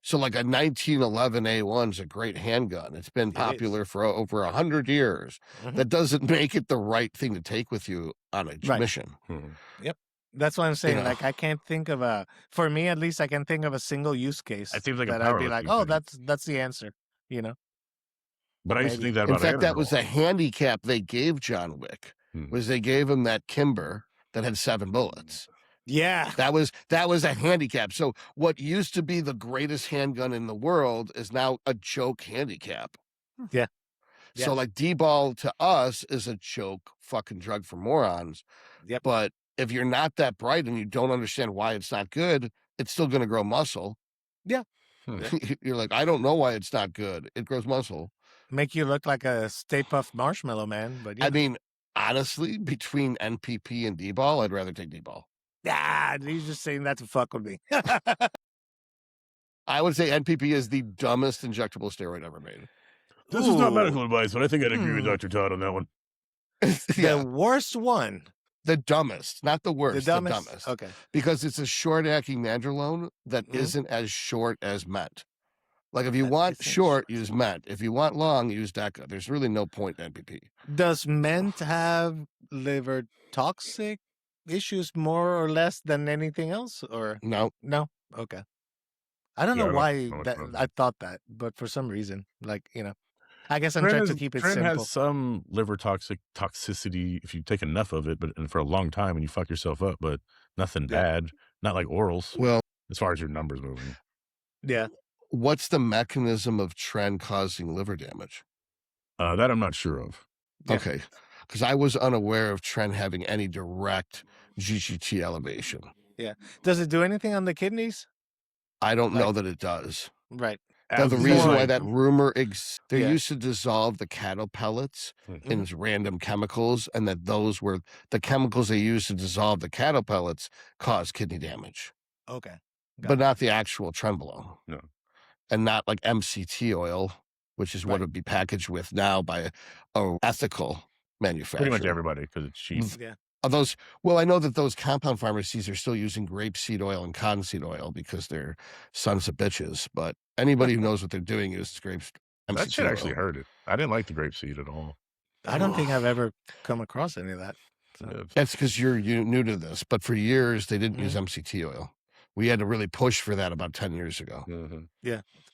So like a 1911 A1 is a great handgun. It's been It popular for over 100 years. Mhm. That doesn't make it the right thing to take with you on a Right. mission. Hmm. That's what I'm saying. know. Like, I can't think of for me at least, I can think of a single use case That seems like a that I'd be like, powerlifting oh, thing. that's the answer. You know? But I used to Maybe. think that In about fact, that was the Adderall. handicap they gave John Wick. Hmm. Was they gave him that Kimber that had 7 bullets. Yeah. That was a handicap. So what used to be the greatest handgun in the world is now a joke handicap. Yeah. So like D-ball to us is a joke fucking drug for morons. Yep. But if you're not that bright and you don't understand why it's not good, it's still going to grow muscle. Yeah. Hmm. You're like, I don't know why it's not good. It grows muscle. Make you look like a Stay Puft Marshmallow Man. But I mean, honestly, between NPP and D-ball, I'd rather take D-ball. he's just saying that to fuck with me. I would say NPP is the dumbest injectable steroid ever made. This is not Ooh. medical advice, but I think I'd agree with Hmm. Dr. Todd on that one. Yeah, The worst one. the dumbest, not the worst, The dumbest. Okay. because it's a short-acting nandrolone that Mhm. isn't as short as Met. Like if you That want isn't short, short. use Met. If you want long, use DECA. There's really no point to NPP. Does Ment have liver toxic issues more or less than anything else? Or No, no? Okay. I don't Yeah, know I why don't know that what's I thought that, but for some reason, like, I guess I'm Tren trying to has- keep it Tren simple. has some liver toxicity if you take enough of it, and for a long time and you fuck yourself up, but nothing Yeah. bad. Not like orals, well, as far as your numbers moving. Yeah. what's the mechanism of Tren causing liver damage? That I'm not sure of. Yeah. Okay, because I was unaware of Tren having any direct GGT elevation. Does it do anything on the kidneys? I don't know Like- that it does. Right. Now, As the is reason why like- that rumor they Yeah. used to dissolve the cattle pellets Mhm. in random chemicals, and that those were the chemicals they used to dissolve the cattle pellets cause kidney damage, Okay. Got but it. not the actual trenbolone. No. And not like MCT oil, which is what Right. it would be packaged with now by a ethical manufacturer. Pretty much everybody because it's cheap. Yeah. Are those, well, I know that those compound pharmacies are still using grapeseed oil and cottonseed oil because they're sons of bitches, but anybody who knows what they're doing uses That shit MCT actually oil. hurted. I didn't like the grapeseed at all. I don't think I've ever come across any of that. So. Yeah. That's because you're new to this. But for years, they didn't use Mhm. MCT oil. We had to really push for that about 10 years ago. Mhm.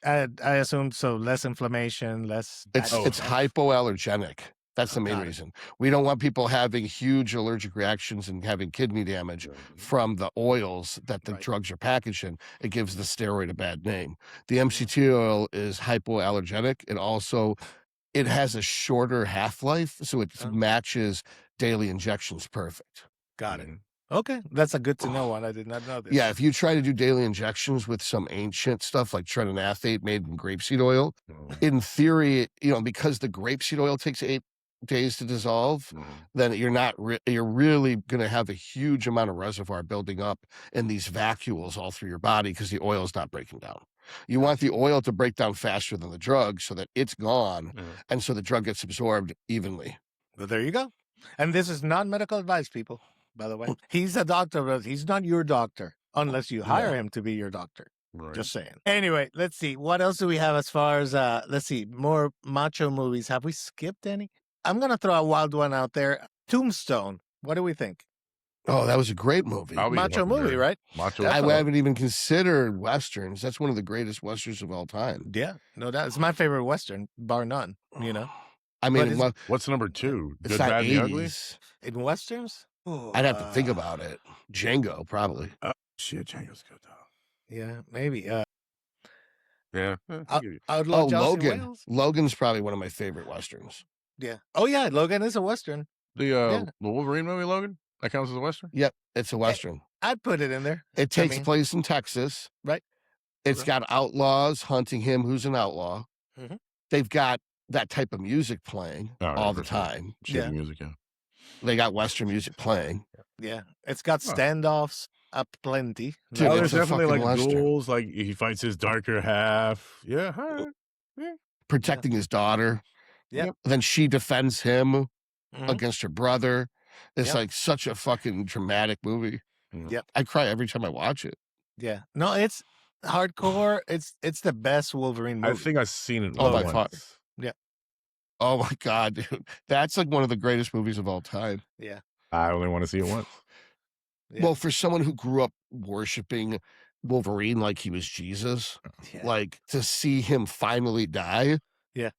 I assume so. Less inflammation, less. It's bad stuff. hypoallergenic. That's the Oh, main got it. reason. We don't want people having huge allergic reactions and having kidney damage from the oils that the Right. drugs are packaged in. It gives the steroid a bad name. The MCT oil is hypoallergenic. It also it has a shorter half-life, so it Oh. matches daily injections perfect. Got it. Okay, that's a good to know one. I did not know this. Yeah, if you try to do daily injections with some ancient stuff like tretinoathate made in grapeseed oil, in theory, because the grapeseed oil takes 8 days to dissolve, then you're really going to have a huge amount of reservoir building up in these vacuoles all through your body because the oil is not breaking down. You want the oil to break down faster than the drug so that it's gone, and so the drug gets absorbed evenly. Well, there you go. And this is not medical advice, people, by the way. He's a doctor, but he's not your doctor unless you hire him to be your doctor. Right. Just saying. Anyway, let's see. What else do we have as far as, let's see, more macho movies? Have we skipped any? I'm going to throw a wild one out there. Tombstone. What do we think? Oh, that was a great movie. Macho movie, right? Macho. I haven't even considered Westerns. That's one of the greatest Westerns of all time. Yeah, no doubt. It's my favorite Western, bar none, I mean, What's number 2? it's Good, not Bad, and the Ugly? 80s. In Westerns? I'd have to think about it. Django, probably. Shit, Django's good though. Yeah, maybe. Yeah. Outlaw Johnson Logan. Wales? Logan's probably one of my favorite Westerns. Yeah. Oh, yeah, Logan is a Western. The Wolverine movie, Logan? That counts as a Western? Yep, it's a Western. I'd put it in there. It takes place in Texas. Right. It's got outlaws hunting him who's an outlaw. Mhm. They've got that type of music playing all the time. Shitty music, yeah. They got Western music playing. Yeah. It's got standoffs up plenty. Dude, Oh, it's there's a definitely fucking like Western. duels, like he fights his darker half. Yeah, all right. Protecting his daughter. Yeah. Then she defends him Mhm. against her brother. It's Yep. like such a fucking dramatic movie. Yep. I cry every time I watch it. Yeah. No, it's hardcore. It's the best Wolverine movie. I think I've seen it Oh, by once. far. Yeah. Oh my God, dude. That's like one of the greatest movies of all time. Yeah. I only want to see it once. Yeah. Well, for someone who grew up worshiping Wolverine like he was Jesus, Yeah. like to see him finally die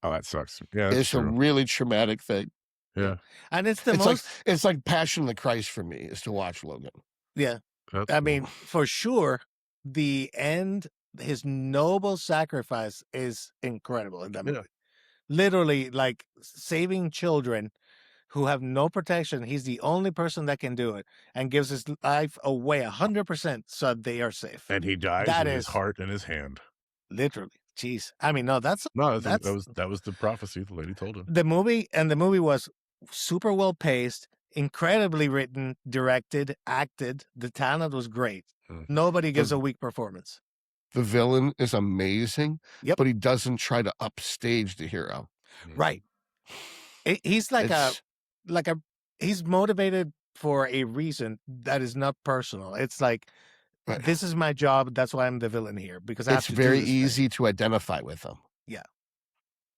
Oh, that sucks. Yeah, that's is a true. really traumatic thing. Yeah. And it's the It's most. it's like Passion of the Christ for me is to watch Logan. Yeah. That's I cool. mean, for sure, the end, his noble sacrifice is incredible in that Yeah. movie. Literally, like saving children who have no protection. He's the only person that can do it and gives his life away 100% so they are safe. And he dies That with his is- heart in his hand. Literally. Jeez. I mean, no, that was the prophecy the lady told him. the movie, and the movie was super well paced, incredibly written, directed, acted. The talent was great. Mhm. Nobody gives a weak performance. The villain is amazing, Yep. but he doesn't try to upstage the hero. Right. He's like It's- he's motivated for a reason that is not personal. It's like, Right. this is my job. That's why I'm the villain here, because I have It's to very do this thing. easy to identify with him.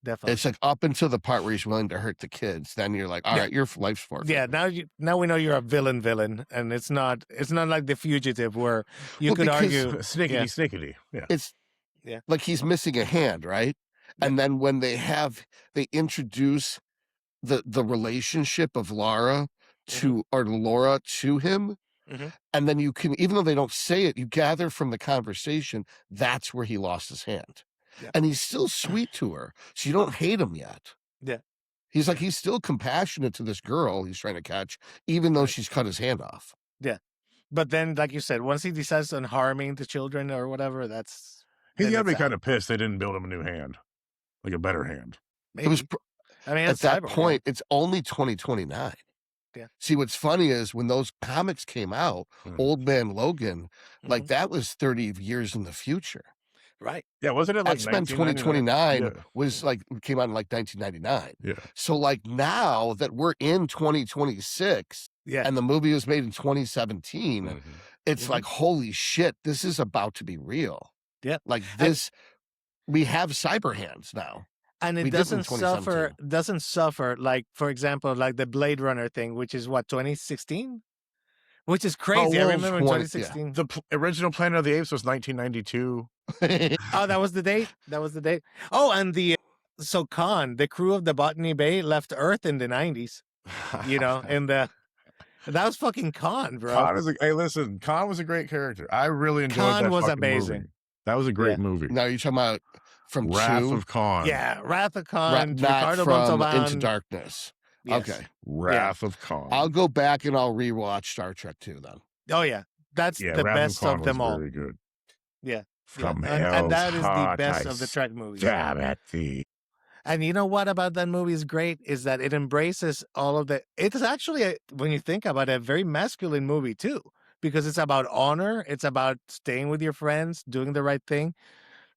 Definitely. It's like up until the part where he's willing to hurt the kids. Then you're like, all Yeah. right, your life's forfeit. Yeah, now we know you're a villain, and it's not like The Fugitive where you Well, could because- argue. Snickety, Yeah. snickety. Yeah. It's Yeah. like he's missing a hand, right? And then when they introduce the relationship of Laura or Laura to him, Mhm. and then you can, even though they don't say it, you gather from the conversation that's where he lost his hand. Yeah. And he's still sweet to her, so you don't hate him yet. Yeah. He's still compassionate to this girl he's trying to catch, even though Right. she's cut his hand off. But then, like you said, once he decides on harming the children or whatever, that's He's then got to be it's out. kind of pissed they didn't build him a new hand. Like a better hand. Maybe. It was I mean, at it's that Cyborg, point, it's only 2029. Yeah. See, what's funny is when those comics came out, Mhm. Old Man Logan, like Mhm. that was 30 years in the future. right. Yeah, wasn't it like X-Men 1999? 2029 was like came out in like 1999. Yeah. So like now that we're in 2026 Yeah. and the movie was made in 2017, Mhm. it's Mhm. like, holy shit, this is about to be real. Yeah. Like this, we have cyber hands now. And it We did in doesn't suffer like, for example, like the Blade Runner thing, which is what, 2016? Which is crazy. I well, remember in 20 yeah. 2016. The original Planet of the Apes was 1992. Oh, that was the date? That was the date? Oh, and so Khan, the crew of the Botany Bay left Earth in the 90s, you know, that was fucking Khan, bro. Khan hey, listen, Khan was a great character. I really enjoyed Khan that was fucking amazing. movie. That was a great movie. Now you're talking about from Wrath 2? of Khan. Yeah, Wrath of Khan, not Ricardo from Montalban. Into Darkness. Yes. Okay. Wrath of Khan. I'll go back and I'll rewatch Star Trek 2 then. Oh yeah, that's the Wrath best Khan of them was all. Very good. Yeah. From and that is the hell's best heart of the Trek movies. Damn at thee. And you know what about that movie is great is that it embraces all of the. It's actually, when you think about it, a very masculine movie too, because it's about honor, it's about staying with your friends, doing the right thing,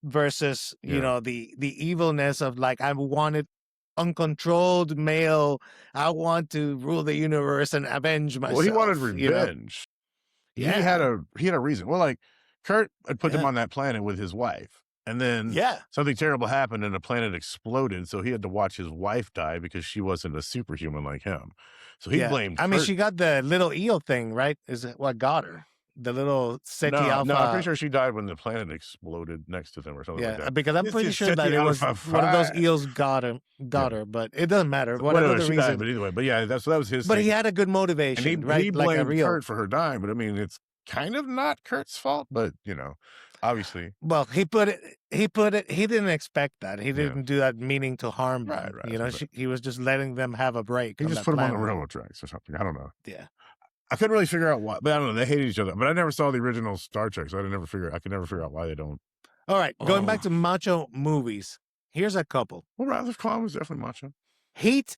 versus you know the evilness of like, I wanted uncontrolled male, I want to rule the universe and avenge myself. Well, he wanted revenge. You know? He had a reason. Well, like Kurt had put them on that planet with his wife, and then something terrible happened and the planet exploded. So he had to watch his wife die because she wasn't a superhuman like him. So he blamed. I mean, she got the little eel thing, right? Is it what got her? The little SETI Alpha. No, I'm pretty sure she died when the planet exploded next to them or something like that. Because I'm pretty sure that it was one of those eels got her, but it doesn't matter. Whatever the she reason. died, but either way, but yeah, that was his. But thing. he had a good motivation, and right? He like blamed Kurt for her dying, but I mean, it's kind of not Kurt's fault, but you know, obviously. Well, he didn't expect that. He didn't do that meaning to harm them. Right. You know, he was just letting them have a break. He just put them on the railroad tracks or something. I don't know. Yeah. I couldn't really figure out why, but I don't know. They hated each other. But I never saw the original Star Trek, so I could never figure out why they don't. All right, going back to macho movies. Here's a couple. Well, Wrath of Khan was definitely macho. Heat.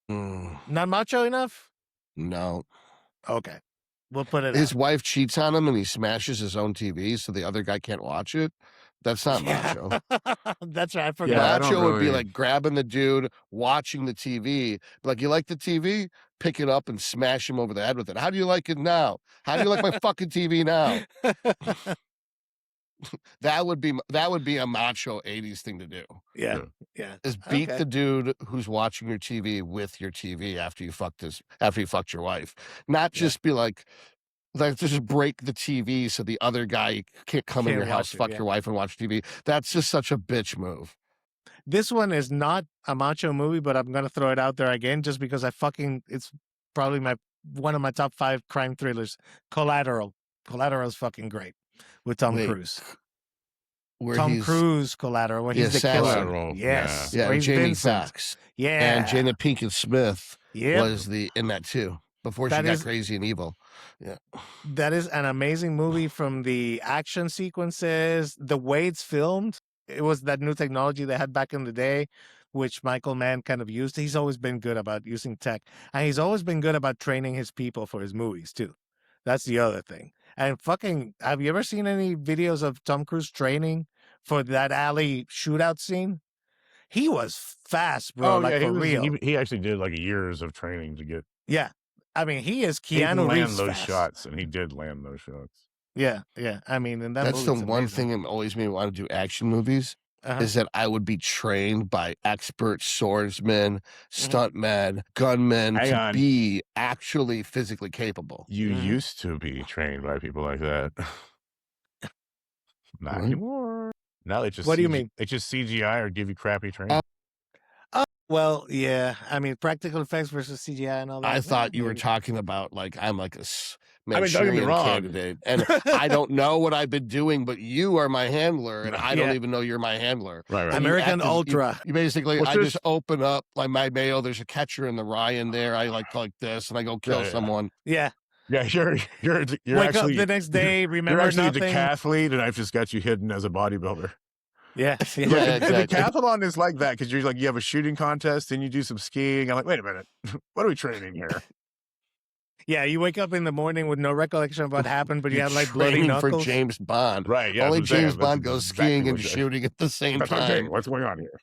Not macho enough? No. Okay. We'll put it His wife cheats on him and he smashes his own TV so the other guy can't watch it. That's not macho. That's right. I forgot. Macho would be like grabbing the dude, watching the TV. Like, you like the TV? Pick it up and smash him over the head with it. How do you like it now? How do you like my fucking TV now? That would be a macho 80s thing to do. Yeah. Is beat the dude who's watching your TV with your TV after you fucked your wife. Not just be like just break the TV so the other guy can't come in your house, fuck your wife and watch TV. That's just such a bitch move. This one is not a macho movie, but I'm gonna throw it out there again just because it's probably one of my top 5 crime thrillers. Collateral. Collateral is fucking great with Tom Cruise. Tom Cruise Collateral, where he's the killer. Yes. Yeah, Jamie Foxx. Yeah. And Jada Pinkett Smith was in that too. Before she got crazy and evil. Yeah. That is an amazing movie from the action sequences, the way it's filmed. It was that new technology they had back in the day, which Michael Mann kind of used. He's always been good about using tech. And he's always been good about training his people for his movies too. That's the other thing. And have you ever seen any videos of Tom Cruise training for that alley shootout scene? He was fast, bro. For real. He actually did like years of training to get. Yeah. I mean, he is Keanu Reeves those fast. shots, and he did land those shots. Yeah. I mean, and that's the one thing that always made me want to do action movies. Is that I would be trained by expert swordsmen, stuntmen, gunmen to be actually physically capable. You used to be trained by people like that. Not anymore. Now it's just what do you mean? It's just CGI or give you crappy training. Well, yeah. I mean, practical effects versus CGI and all that. I thought you were talking about like I'm like a Manchurian don't get me wrong. Candidate, and I don't know what I've been doing, but you are my handler, and I don't even know you're my handler. Right. American Ultra. You basically, I just open up like my mail. There's a catcher in the rye in there. I like this, and I go kill someone. Yeah. Yeah, you're wake up the next day. Remember, you're actually nothing. a decathlete, and I've just got you hidden as a bodybuilder. Yeah, exactly. The decathlon is like that because you're like you have a shooting contest and you do some skiing. I'm like, wait a minute, what are we training here? Yeah, you wake up in the morning with no recollection of what happened, but you have like bloody knuckles. For James Bond, right? Yeah, only James Bond goes skiing and shooting at the same time. What's going on here?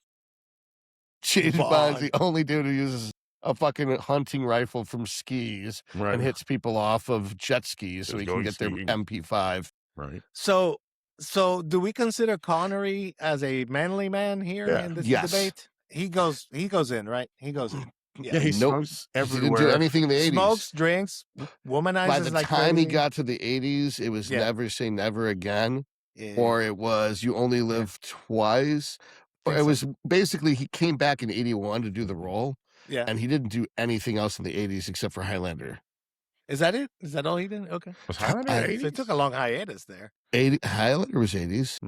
James Bond's the only dude who uses a fucking hunting rifle from skis and hits people off of jet skis so he can get their MP5. Right. So So, do we consider Connery as a manly man here Yeah. in this Yes. debate? He goes in, right? He goes in. Yeah, he Nope. smokes He didn't do everywhere. anything in the 80s. Smokes, drinks, womanizes By the like time he crazy. got to the 80s, it was Yeah. Never Say Never Again, Yeah. or it was You Only Live Twice, or Think it so. was basically he came back in 81 to do the role, Yeah. and he didn't do anything else in the 80s except for Highlander. Is that it? Is that all he did? Okay. Was Highlander I- 80s? So it took a long hiatus there. Highlander was 80s.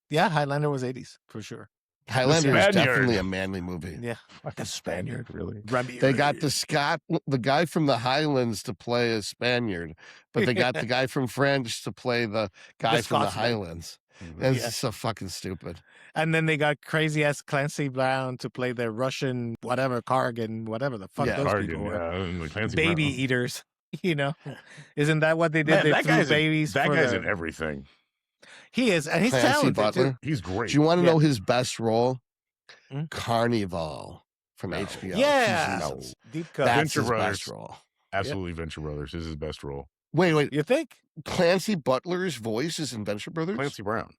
Yeah, Highlander was 80s for sure. Highlander is Spaniard. definitely a manly movie. Yeah. Like a Spaniard, really? They got the guy from the Highlands to play a Spaniard, but they got the guy from France to play the guy from the Scotsman. Highlands. Mhm. That's Yeah. so fucking stupid. And then they got crazy ass Clancy Brown to play the Russian whatever Cargan, whatever the fuck Yeah, those Cargan, people were. and like Clancy Baby Brown. eaters, you know. Isn't that what they did? Man, They that flew guy's babies. that for guy's the- in everything. He is, and he's Clancy talented Butler. too. He's great. Do you want to Yeah. know his best role? Hmm? Carnival from No. HBO. Yeah, Season- No. deep cut. That's Venture his Brothers. best role. Absolutely, Venture Brothers is his best role. Wait. You think? Clancy Butler's voice is in Venture Brothers? Clancy Brown.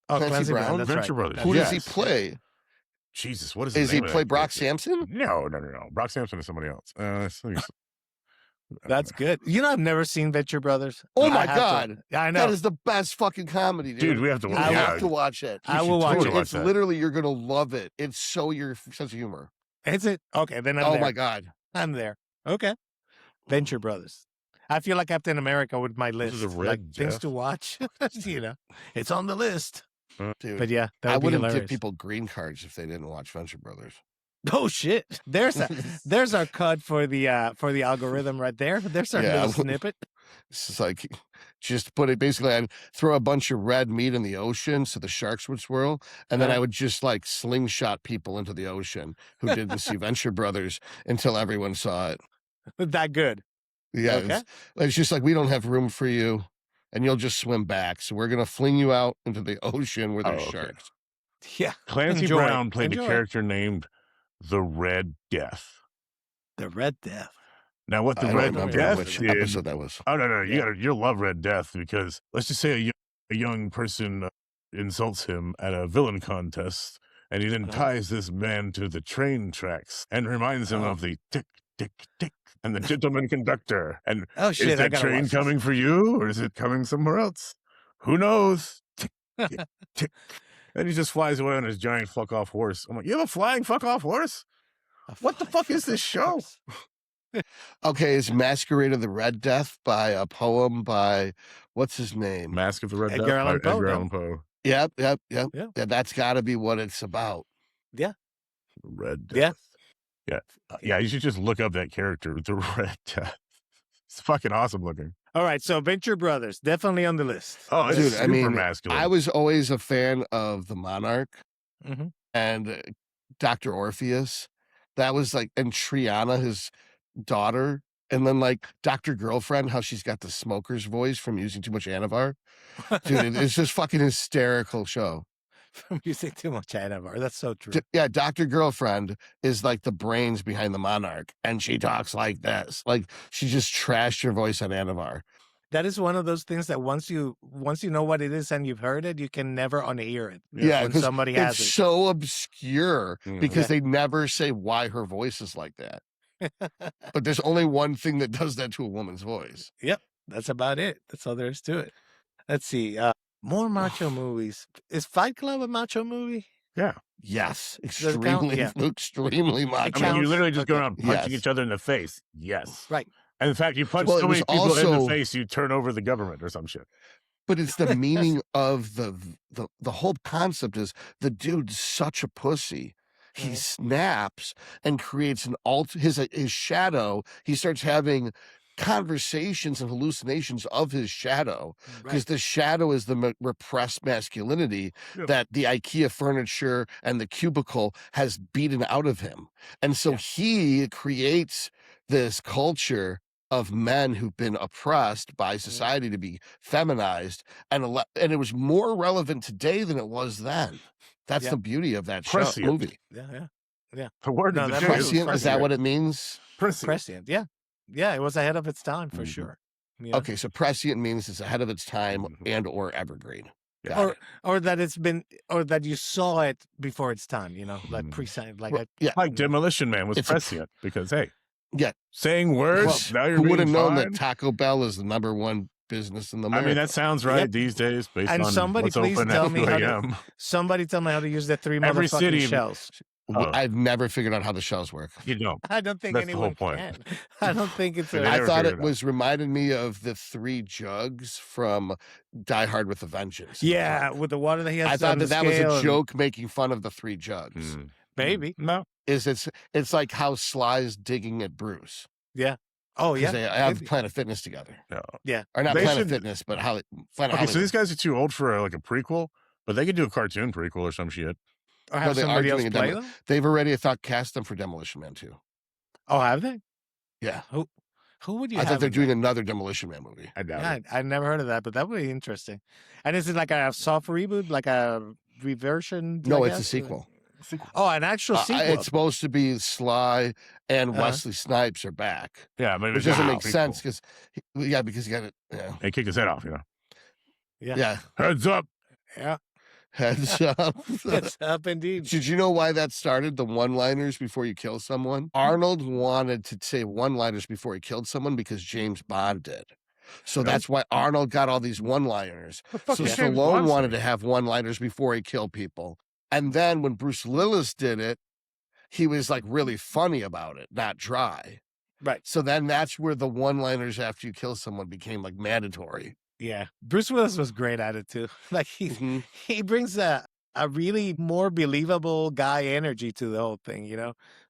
Oh, Clancy Clancy Brown. Brown? That's Venture right. Brothers. Who does he Yes. play? Jesus, what is Is his he name of play that Brock character? Sampson? No. Brock Sampson is somebody else. That's good. You know, I've never seen Venture Brothers. Oh I my have to- God. Yeah, I know. That is the best fucking comedy, dude. Dude, we have to You watch have it. to watch it. I should will watch totally it. watch It's that. literally, you're going to love it. It's so your sense of humor. Is it? Okay, then I'm Oh there. my God. I'm there. Okay. Venture Brothers. I feel like Captain America with my This list. is a like red things Jeff. to watch. You know, it's on the list. Dude, But yeah, that I would be wouldn't give hilarious. people green cards if they didn't watch Venture Brothers. Oh shit! There's our cut for the algorithm right there. There's our Yeah, little snippet. It's just like, just put it basically, I'd throw a bunch of red meat in the ocean so the sharks would swirl. And then I would just like slingshot people into the ocean who didn't see Venture Brothers until everyone saw it. That good. Yeah. Okay. It's just like, we don't have room for you and you'll just swim back. So we're going to fling you out into the ocean where there's Oh, okay. sharks. Yeah. Clancy Enjoy. Brown played Enjoy. a character named the Red Death. The Red Death. Now, what the I don't Red remember Death which did... episode that was. Oh, no. Yeah. You'll love Red Death because let's just say a young person insults him at a villain contest, and he then ties this man to the train tracks and reminds him of the tick, tick, tick, and the gentleman conductor. And Oh shit! is I that gotta train watch coming for you, or is it coming somewhere else? Who knows? Tick, tick, tick. And he just flies away on his giant fuck off horse. I'm like, you have a flying fuck off horse? this. What the fuck is this show? Okay. It's Masquerade of the Red Death by a poem by, what's his name? Mask of the Red Edgar Death Allan by Poe, Edgar no? Allan Poe. Yep. Yeah. Yeah, that's got to be what it's about. Red Death. Yeah. Yeah, you should just look up that character, the Red Death. It's fucking awesome looking. All right, so Venture Brothers definitely on the list. Oh, it's Dude, super I mean, masculine. I was always a fan of the Monarch Mhm. and Dr. Orpheus. That was like, and Triana, his daughter. And then like Dr. Girlfriend, how she's got the smoker's voice from using too much Anavar. Dude, it's just fucking hysterical show. From using too much Anavar. That's so true. Yeah, Dr. Girlfriend is like the brains behind the Monarch. And she talks like this. Like she just trashed your voice on Anavar. That is one of those things that once you know what it is and you've heard it, you can never unhear it. Yeah, when 'cause somebody it's has it. so obscure Mhm. because Yeah. they never say why her voice is like that. But there's only one thing that does that to a woman's voice. That's about it. That's all there is to it. Let's see. More macho movies. Is Fight Club a macho movie? Yes, it count? extremely, Yeah. extremely macho. I mean, you counts. literally just go Okay. around punching Yes. each other in the face. Yes. Right. And in fact, you punch Well, so it was many people in also- the face, you turn over the government or some shit. But it's the meaning of the whole concept is the dude's such a pussy. He Mhm. snaps and creates an his shadow. He starts having conversations and hallucinations of his shadow because Right. the shadow is the repressed masculinity Yeah. that the IKEA furniture and the cubicle has beaten out of him. And so Yeah. he creates this culture of men who've been oppressed by society to be feminized, and it was more relevant today than it was then. That's Yeah. the beauty of that Prescient. movie. Yeah. The word No, of the that day makes is Prescient, is that prescient. what it means? Prescient. Prescient. Yeah. Yeah. It was ahead of its time for Mhm. sure. Yeah. Okay, so prescient means it's ahead of its time Mhm. and or evergreen. Yeah. Got it. Or that it's been, or that you saw it before its time, like Mhm. prescient, like Well, yeah, Like Demolition Man was It's a prescient because, hey, yeah. saying words, now you're Who would being have known that fined. Taco Bell is the #1 business in I America? mean, that sounds right Yep. these days based And on somebody what's please open tell at me 2 how to- a.m. Somebody tell me how to use the 3 Every motherfucking city- shells. Oh. I've never figured out how the shells work. You don't. I don't think That's the whole anyone point. can. I don't think it's They a. never I thought figured it it out. was reminded me of the 3 jugs from Die Hard with a Vengeance. Yeah, with the water that he has. I thought on the that was scale a and- joke making fun of the 3 jugs. Mm. Maybe. No. It's like how Sly's digging at Bruce. Oh Because yeah. they have Maybe. Planet Fitness together. No. Or not They Planet should- Fitness, but Planet Okay, so Hollywood. these guys are too old for like a prequel, but they could do a cartoon prequel or some shit. Or have they are somebody else doing a play demo- them. They've already cast them for Demolition Man too. Oh, have they? Yeah. Who would you? I have thought they're in doing there? another Demolition Man movie. I doubt Yeah, it. I never heard of that, but that would be interesting. And is it like a soft reboot, like a reversion? No, I it's a guess? sequel. Oh, an actual sequel. It's supposed to be Sly and Uh-huh. Wesley Snipes are back, Yeah, but which doesn't make sense because because you got it. Yeah, They kicked his head off, yeah. Heads up. Yeah, Heads up. it's up indeed. Did you know why that started? The one-liners before you kill someone. Arnold wanted to say one-liners before he killed someone because James Bond did. So Yeah. that's why Arnold got all these one-liners. The fuck So is James Stallone Bond wanted saying? to have one-liners before he killed people. And then when Bruce Willis did it, he was like really funny about it, not dry. Right. So then that's where the one-liners after you kill someone became like mandatory. Yeah, Bruce Willis was great at it too. Like Mhm. he brings a really more believable guy energy to the whole thing.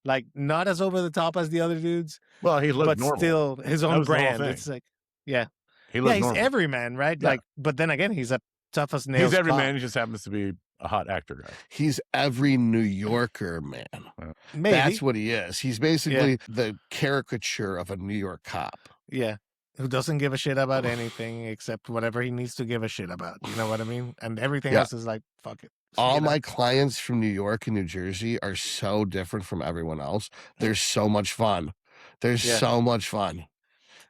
Like not as over the top as the other dudes, Well, he looked but normal. still his That own was the whole brand. thing. It's like, yeah, He looked he's normal. Everyman, right? Yeah. Like, but then again, he's a tough as nails. He's every cop. man. He just happens to be a hot actor guy. He's every New Yorker man. Maybe. That's what he is. He's basically the caricature of a New York cop. Yeah. Who doesn't give a shit about anything except whatever he needs to give a shit about. You know what I mean? And everything Yeah. else is like, fuck it. All You know? my clients from New York and New Jersey are so different from everyone else. They're so much fun. They're Yeah. so much fun.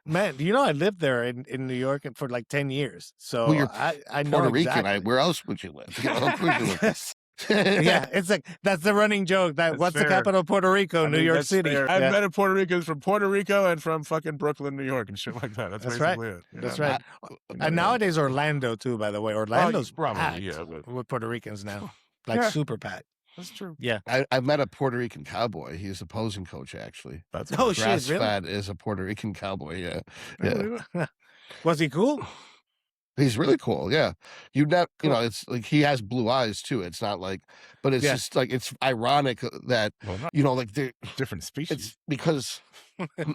Man, I lived there in New York for like 10 years. So Well, you're I know Puerto Rican. exactly. Where else would you live? You know, of course you live. Yeah, it's like that's the running joke. That's What's the fair. capital of Puerto Rico? I New mean, York that's City. fair. I've Yeah, met Puerto Ricans from Puerto Rico and from fucking Brooklyn, New York, and shit like that. That's That's right. basically it. you that's know? right. And nowadays Orlando too, by the way. Orlando's probably, packed yeah, but- with Puerto Ricans now. Like Yeah. super packed. That's true. Yeah. I've met a Puerto Rican cowboy. He's a posing coach, actually. That's Oh shit, Grass really? fed is a Puerto Rican cowboy. Yeah. I Yeah. believe it. Was he cool? He's really cool. Yeah. You know, it's like he has blue eyes too. It's not like, but it's Yeah. just like, it's ironic that, Well, not like they're, different species. it's because,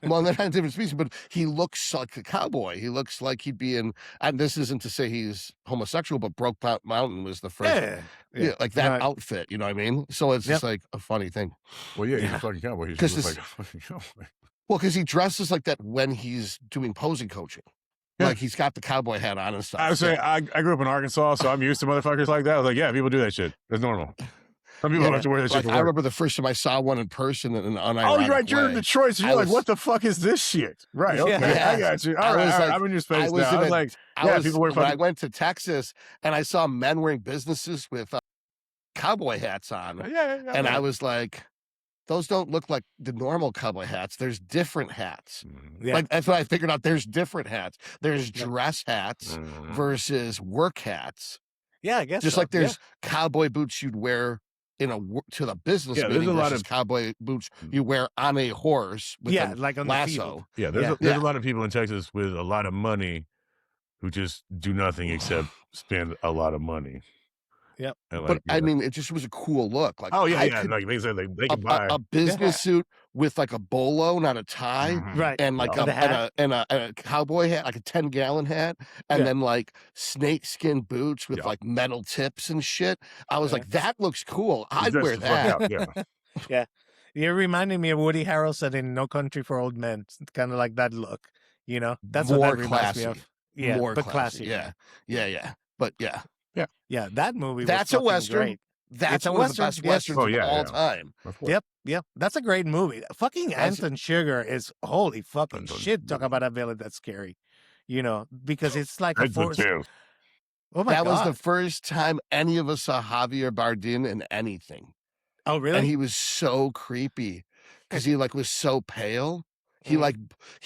well, they're not different species, but he looks like a cowboy. He looks like he'd be in, and this isn't to say he's homosexual, but Brokeback Mountain was the first. Yeah. Yeah, like that Right. outfit, you know what I mean? So it's just like a funny thing. Well, yeah, he's Yeah. a fucking cowboy. He 'Cause should look this- like a fucking cowboy. Well, because he dresses like that when he's doing posing coaching. Yeah. Like he's got the cowboy hat on and stuff. I was Yeah. saying, I grew up in Arkansas, so I'm used to motherfuckers like that. I was like, yeah, people do that shit. It's normal. Some people Yeah. have to wear that shit Like, for I work. remember the first time I saw one in person in an unironic Oh, you're right. You're in way. Detroit, so I you're like, was- what the fuck is this shit? Right. Okay. Yeah. I got you. I All right. was all right, like- I'm in your I space was now. in I was a- like, I yeah, was, people wear when I fucking. went to Texas and I saw men wearing businesses with cowboy hats on. Yeah. And I was like, those don't look like the normal cowboy hats. There's different hats. Yeah. Like that's what I figured out. There's different hats. There's Yeah. dress hats Mhm. versus work hats. Yeah, I guess Just so. like there's cowboy boots you'd wear to the business Yeah, there's meeting a lot versus of- cowboy boots you wear on a horse with Yeah, a like on the lasso. field. Yeah, there's Yeah. there's Yeah. a lot of people in Texas with a lot of money who just do nothing except spend a lot of money. Yep. And But like, I mean, it just was a cool look. Like oh yeah, I yeah. could- Like they said, they a, can buy. a business suit with like a bolo, not a tie. Mhm. Right. And like Yeah. The hat. and a cowboy hat, like a 10-gallon hat, and Yeah. then like snakeskin boots with Yeah. like metal tips and shit. I was Yeah. like, that looks cool. He I'd dressed wear the fuck that. up, yeah. You're reminding me of Woody Harrelson in No Country for Old Men. It's kind of like that look. That's what More that reminds me classy. of. Yeah, More but classy. classy. Yeah. But yeah, Yeah, that movie. That's was a fucking Western. Great. that's It's a one of the Western, best yes. westerns Oh, of yeah, all yeah. time. Of course. Yep, that's a great movie. Fucking As- Anton Sugar is holy fucking Anton shit. Talk Sugar. about a villain that's scary. because it's like a Red Hood force. too. Oh my That was the God. first time any of us saw Javier Bardem in anything. Oh, And really? he was so creepy because he was so pale. He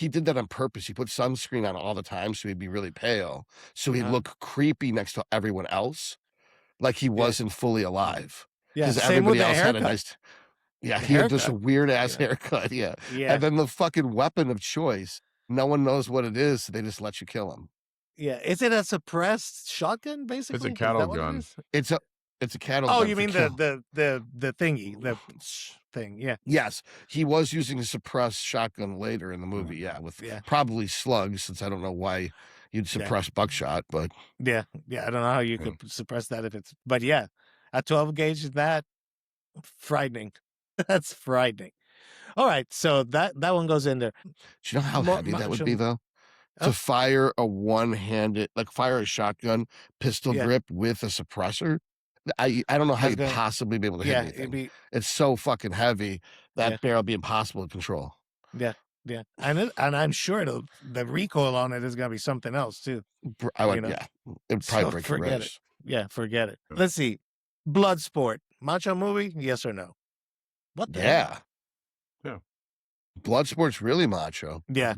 did that on purpose. He put sunscreen on all the time so he'd be really pale. So he'd look creepy next to everyone else, like he wasn't fully alive. Yeah, Because same with everybody the else had a haircut. nice. Yeah, The he had just a haircut. weird ass Yeah. haircut. Yeah. Yeah. And then the fucking weapon of choice. No one knows what it is, so they just let you kill him. Yeah. Is it a suppressed shotgun, basically? It's a Is cattle that what it gun. is? It's a cattle Oh, gun you for mean kill. the thingy, the thing? Yeah. Yes, he was using a suppressed shotgun later in the movie. Yeah, with probably slugs, since I don't know why you'd suppress buckshot, but Yeah. I don't know how you could suppress that if it's, but yeah, a 12 gauge is that frightening. That's frightening. All right, so that one goes in there. do you know how heavy that would be, though? Oh. To fire a one-handed, fire a shotgun pistol grip with a suppressor. I don't know how you'd possibly be able to hit anything. It's so fucking heavy that barrel would be impossible to control. Yeah, and I'm sure the recoil on it is gonna be something else too. I would, it'd probably break your forget ribs. it. Yeah, forget it. Let's see, Bloodsport, Macho movie, yes or no? What the hell? Yeah. Bloodsport's really macho. Yeah.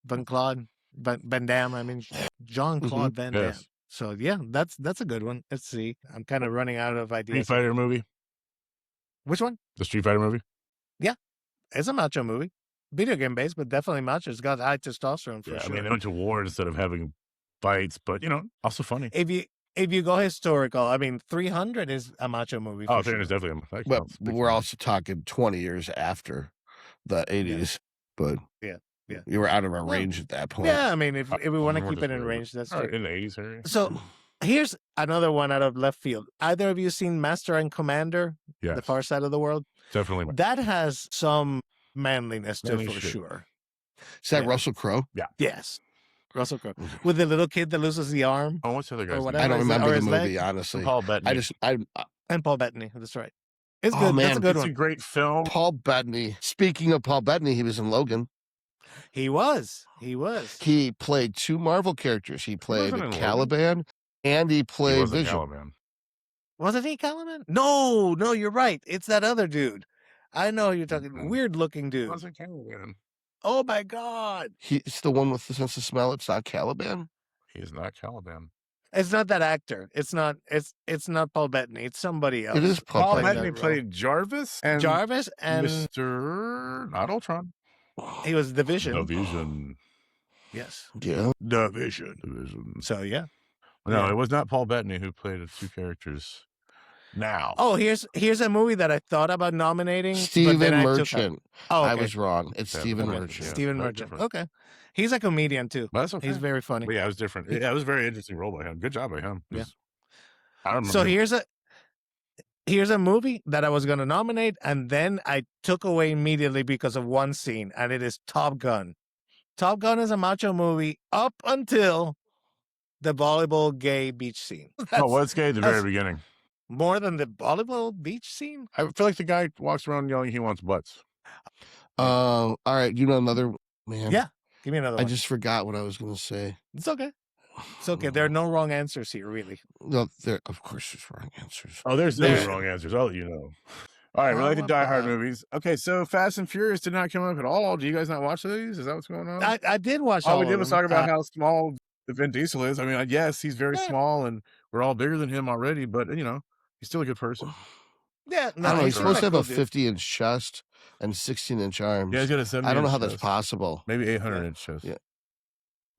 Van Damme. I mean, Jean-Claude Van Damme. Yes. So yeah, that's a good one. Let's see. I'm kind of running out of ideas. Street Fighter movie. Which one? The Street Fighter movie. Yeah, it's a macho movie, video game based, but definitely macho. It's got high testosterone for sure. I mean, they went to war instead of having fights, but also funny. If you go historical, I mean, 300 is a macho movie. Oh, 300 300 is definitely a well, we're also talking 20 years after the 80s, but you were out of our range at that point. Yeah, I mean, if we want to keep it in range, that's right. true. In the 80s area. So here's another one out of left field. Either of you seen Master and Commander? Yes. The Far Side of the World? Definitely. That has some manliness to it for sure. Is that Russell Crowe? Yeah. Yes. Russell Crowe. With the little kid that loses the arm. Oh, what's the other guy's name? I don't remember the movie, leg? honestly. Paul Bettany. And Paul Bettany. That's right. It's good. Man, that's a good it's one. a great film. Paul Bettany. Speaking of Paul Bettany, he was in Logan. He was. He played two Marvel characters. He played Caliban, and he played Vision. Caliban. Wasn't he Caliban? No, you're right. It's that other dude. I know you're talking. Weird looking dude. Wasn't Caliban. Oh my God. He's the one with the sense of smell. It's not Caliban. He's not Caliban. It's not that actor. It's not Paul Bettany. It's somebody else. It is Paul Bettany played Jarvis and Mr. Not Ultron. He was the Vision. The Vision. Yes. Yeah. The Vision. So yeah. No, it was not Paul Bettany who played the two characters. Now. Oh, here's a movie that I thought about nominating. Stephen Merchant. Oh, okay. I was wrong. It's Stephen Merchant. Stephen Merchant. Okay. He's a comedian too. That's okay. He's very funny. But yeah, it was different. Yeah, it was a very interesting role by him. Good job by him. Yeah. I remember. So here's a movie that I was going to nominate, and then I took away immediately because of one scene, and it is Top Gun. Top Gun is a macho movie up until the volleyball gay beach scene. What's gay at the very beginning? More than the volleyball beach scene? I feel like the guy walks around yelling he wants butts. All right. You know another man? Yeah. Give me another one. I just forgot what I was going to say. It's okay. It's okay. There are no wrong answers here, really. No, of course there's wrong answers. Oh, there's no wrong answers. I'll let you know. All right, related to Die Hard movies. Okay, so Fast and Furious did not come up at all. Do you guys not watch these? Is that what's going on? I did watch all all we did of was them. talk about how small Vin Diesel is. I mean, yes, he's very small, and we're all bigger than him already, but, he's still a good person. Yeah, I don't know. He's supposed to have a 50-inch chest and 16-inch arms. Yeah, he's got a 70. I don't know how that's possible. Maybe 800-inch chest. Yeah.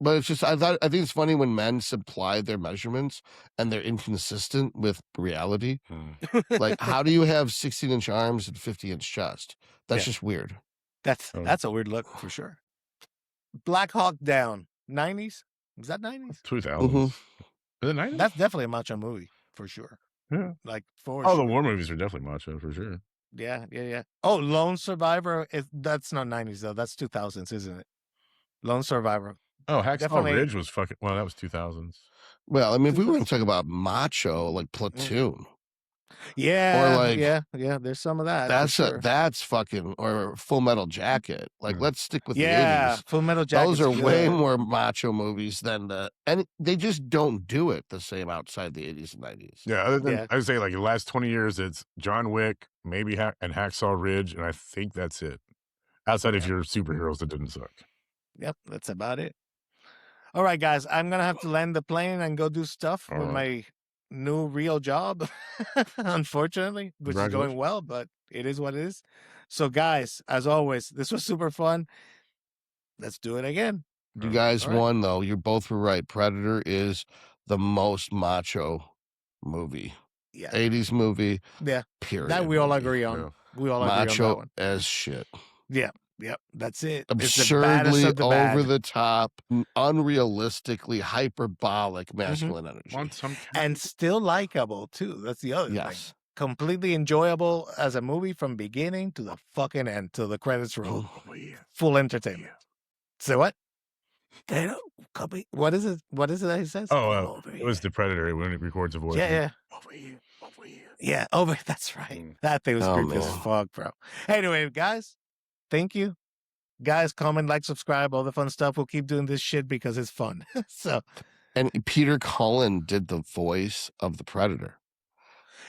But it's just, I think it's funny when men supply their measurements and they're inconsistent with reality. Like, how do you have 16-inch arms and 50-inch chest? That's just weird. That's a weird look for sure. Black Hawk Down, 90s? Was that 90s? 2000s. Mm-hmm. Is it 90s? That's definitely a macho movie for sure. Yeah. Like for sure. The war movies are definitely macho for sure. Yeah. Oh, Lone Survivor, that's not 90s though. That's 2000s, isn't it? Lone Survivor. Oh, Hacksaw Ridge was that was 2000s. Well, I mean, if we were going to talk about macho, like Platoon. Yeah, like- yeah. There's some of that. for sure. That's fucking, or Full Metal Jacket. Like, Yeah. let's stick with the Yeah, 80s. Full Metal Jacket. Those are way more macho movies than and they just don't do it the same outside the 80s and 90s. Yeah, other than Yeah. I'd say like the last 20 years, it's John Wick, maybe and Hacksaw Ridge, and I think that's it. Outside of your superheroes that didn't suck. Yep, that's about it. All right, guys, I'm gonna have to land the plane and go do stuff All with right. my new real job, unfortunately, which is going well, but it is what it is. So, guys, as always, this was super fun. Let's do it again. You guys All right. won, though. You both were right. Predator is the most macho movie. Yeah, 80s movie. Yeah. Period. that we all movie. agree on. Yeah. We all agree on that Macho one. as shit. Yep, that's it. It's the baddest Absurdly of the bad. over the top, unrealistically hyperbolic masculine energy. Want some And still likable too. That's the other thing. Yes. Completely enjoyable as a movie from beginning to the fucking end, till the credits roll. Oh, yeah. Full entertainment. So what? What is it? What is it that he says? Oh, it was the Predator when it records a voice. Yeah. Over here. Yeah, over. That's right. That thing was Oh, creepy as man. fuck, bro. Anyway, guys, thank you. Guys, comment, like, subscribe, all the fun stuff. We'll keep doing this shit because it's fun. So, And Peter Cullen did the voice of the Predator.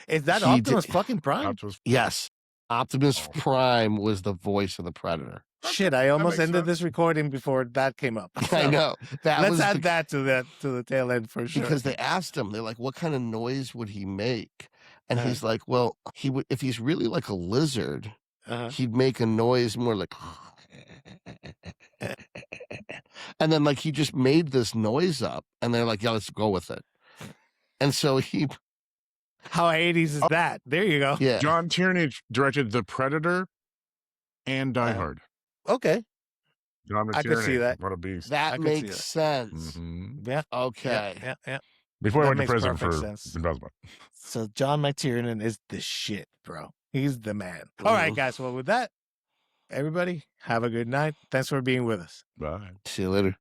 is that He Optimus did- fucking Prime? Optimus. Yes. Optimus Oh. Prime was the voice of the Predator. Shit, I almost makes ended sense. this recording before that came up. I So, know. That Let's was add the- that to the tail end for sure. because they asked him, they're like, what kind of noise would he make? And Uh-huh. he's like, well, he would, if he's really like a lizard, Uh-huh. he'd make a noise more like, and then like he just made this noise up, and they're like, yeah, let's go with it. And so he, How 80s is that? There you go. yeah, John Tierney directed The Predator and Die Uh-huh. Hard. Okay. John I could Tierney, see that. What a beast. I that could see makes that. sense. Mhm. Yeah. Okay. Yeah. Before That I went to makes prison perfect for sense. embezzlement. So John McTiernan is the shit, bro. He's the man. All right, Mhm. guys. Well, with that, everybody, have a good night. Thanks for being with us. Bye. See you later.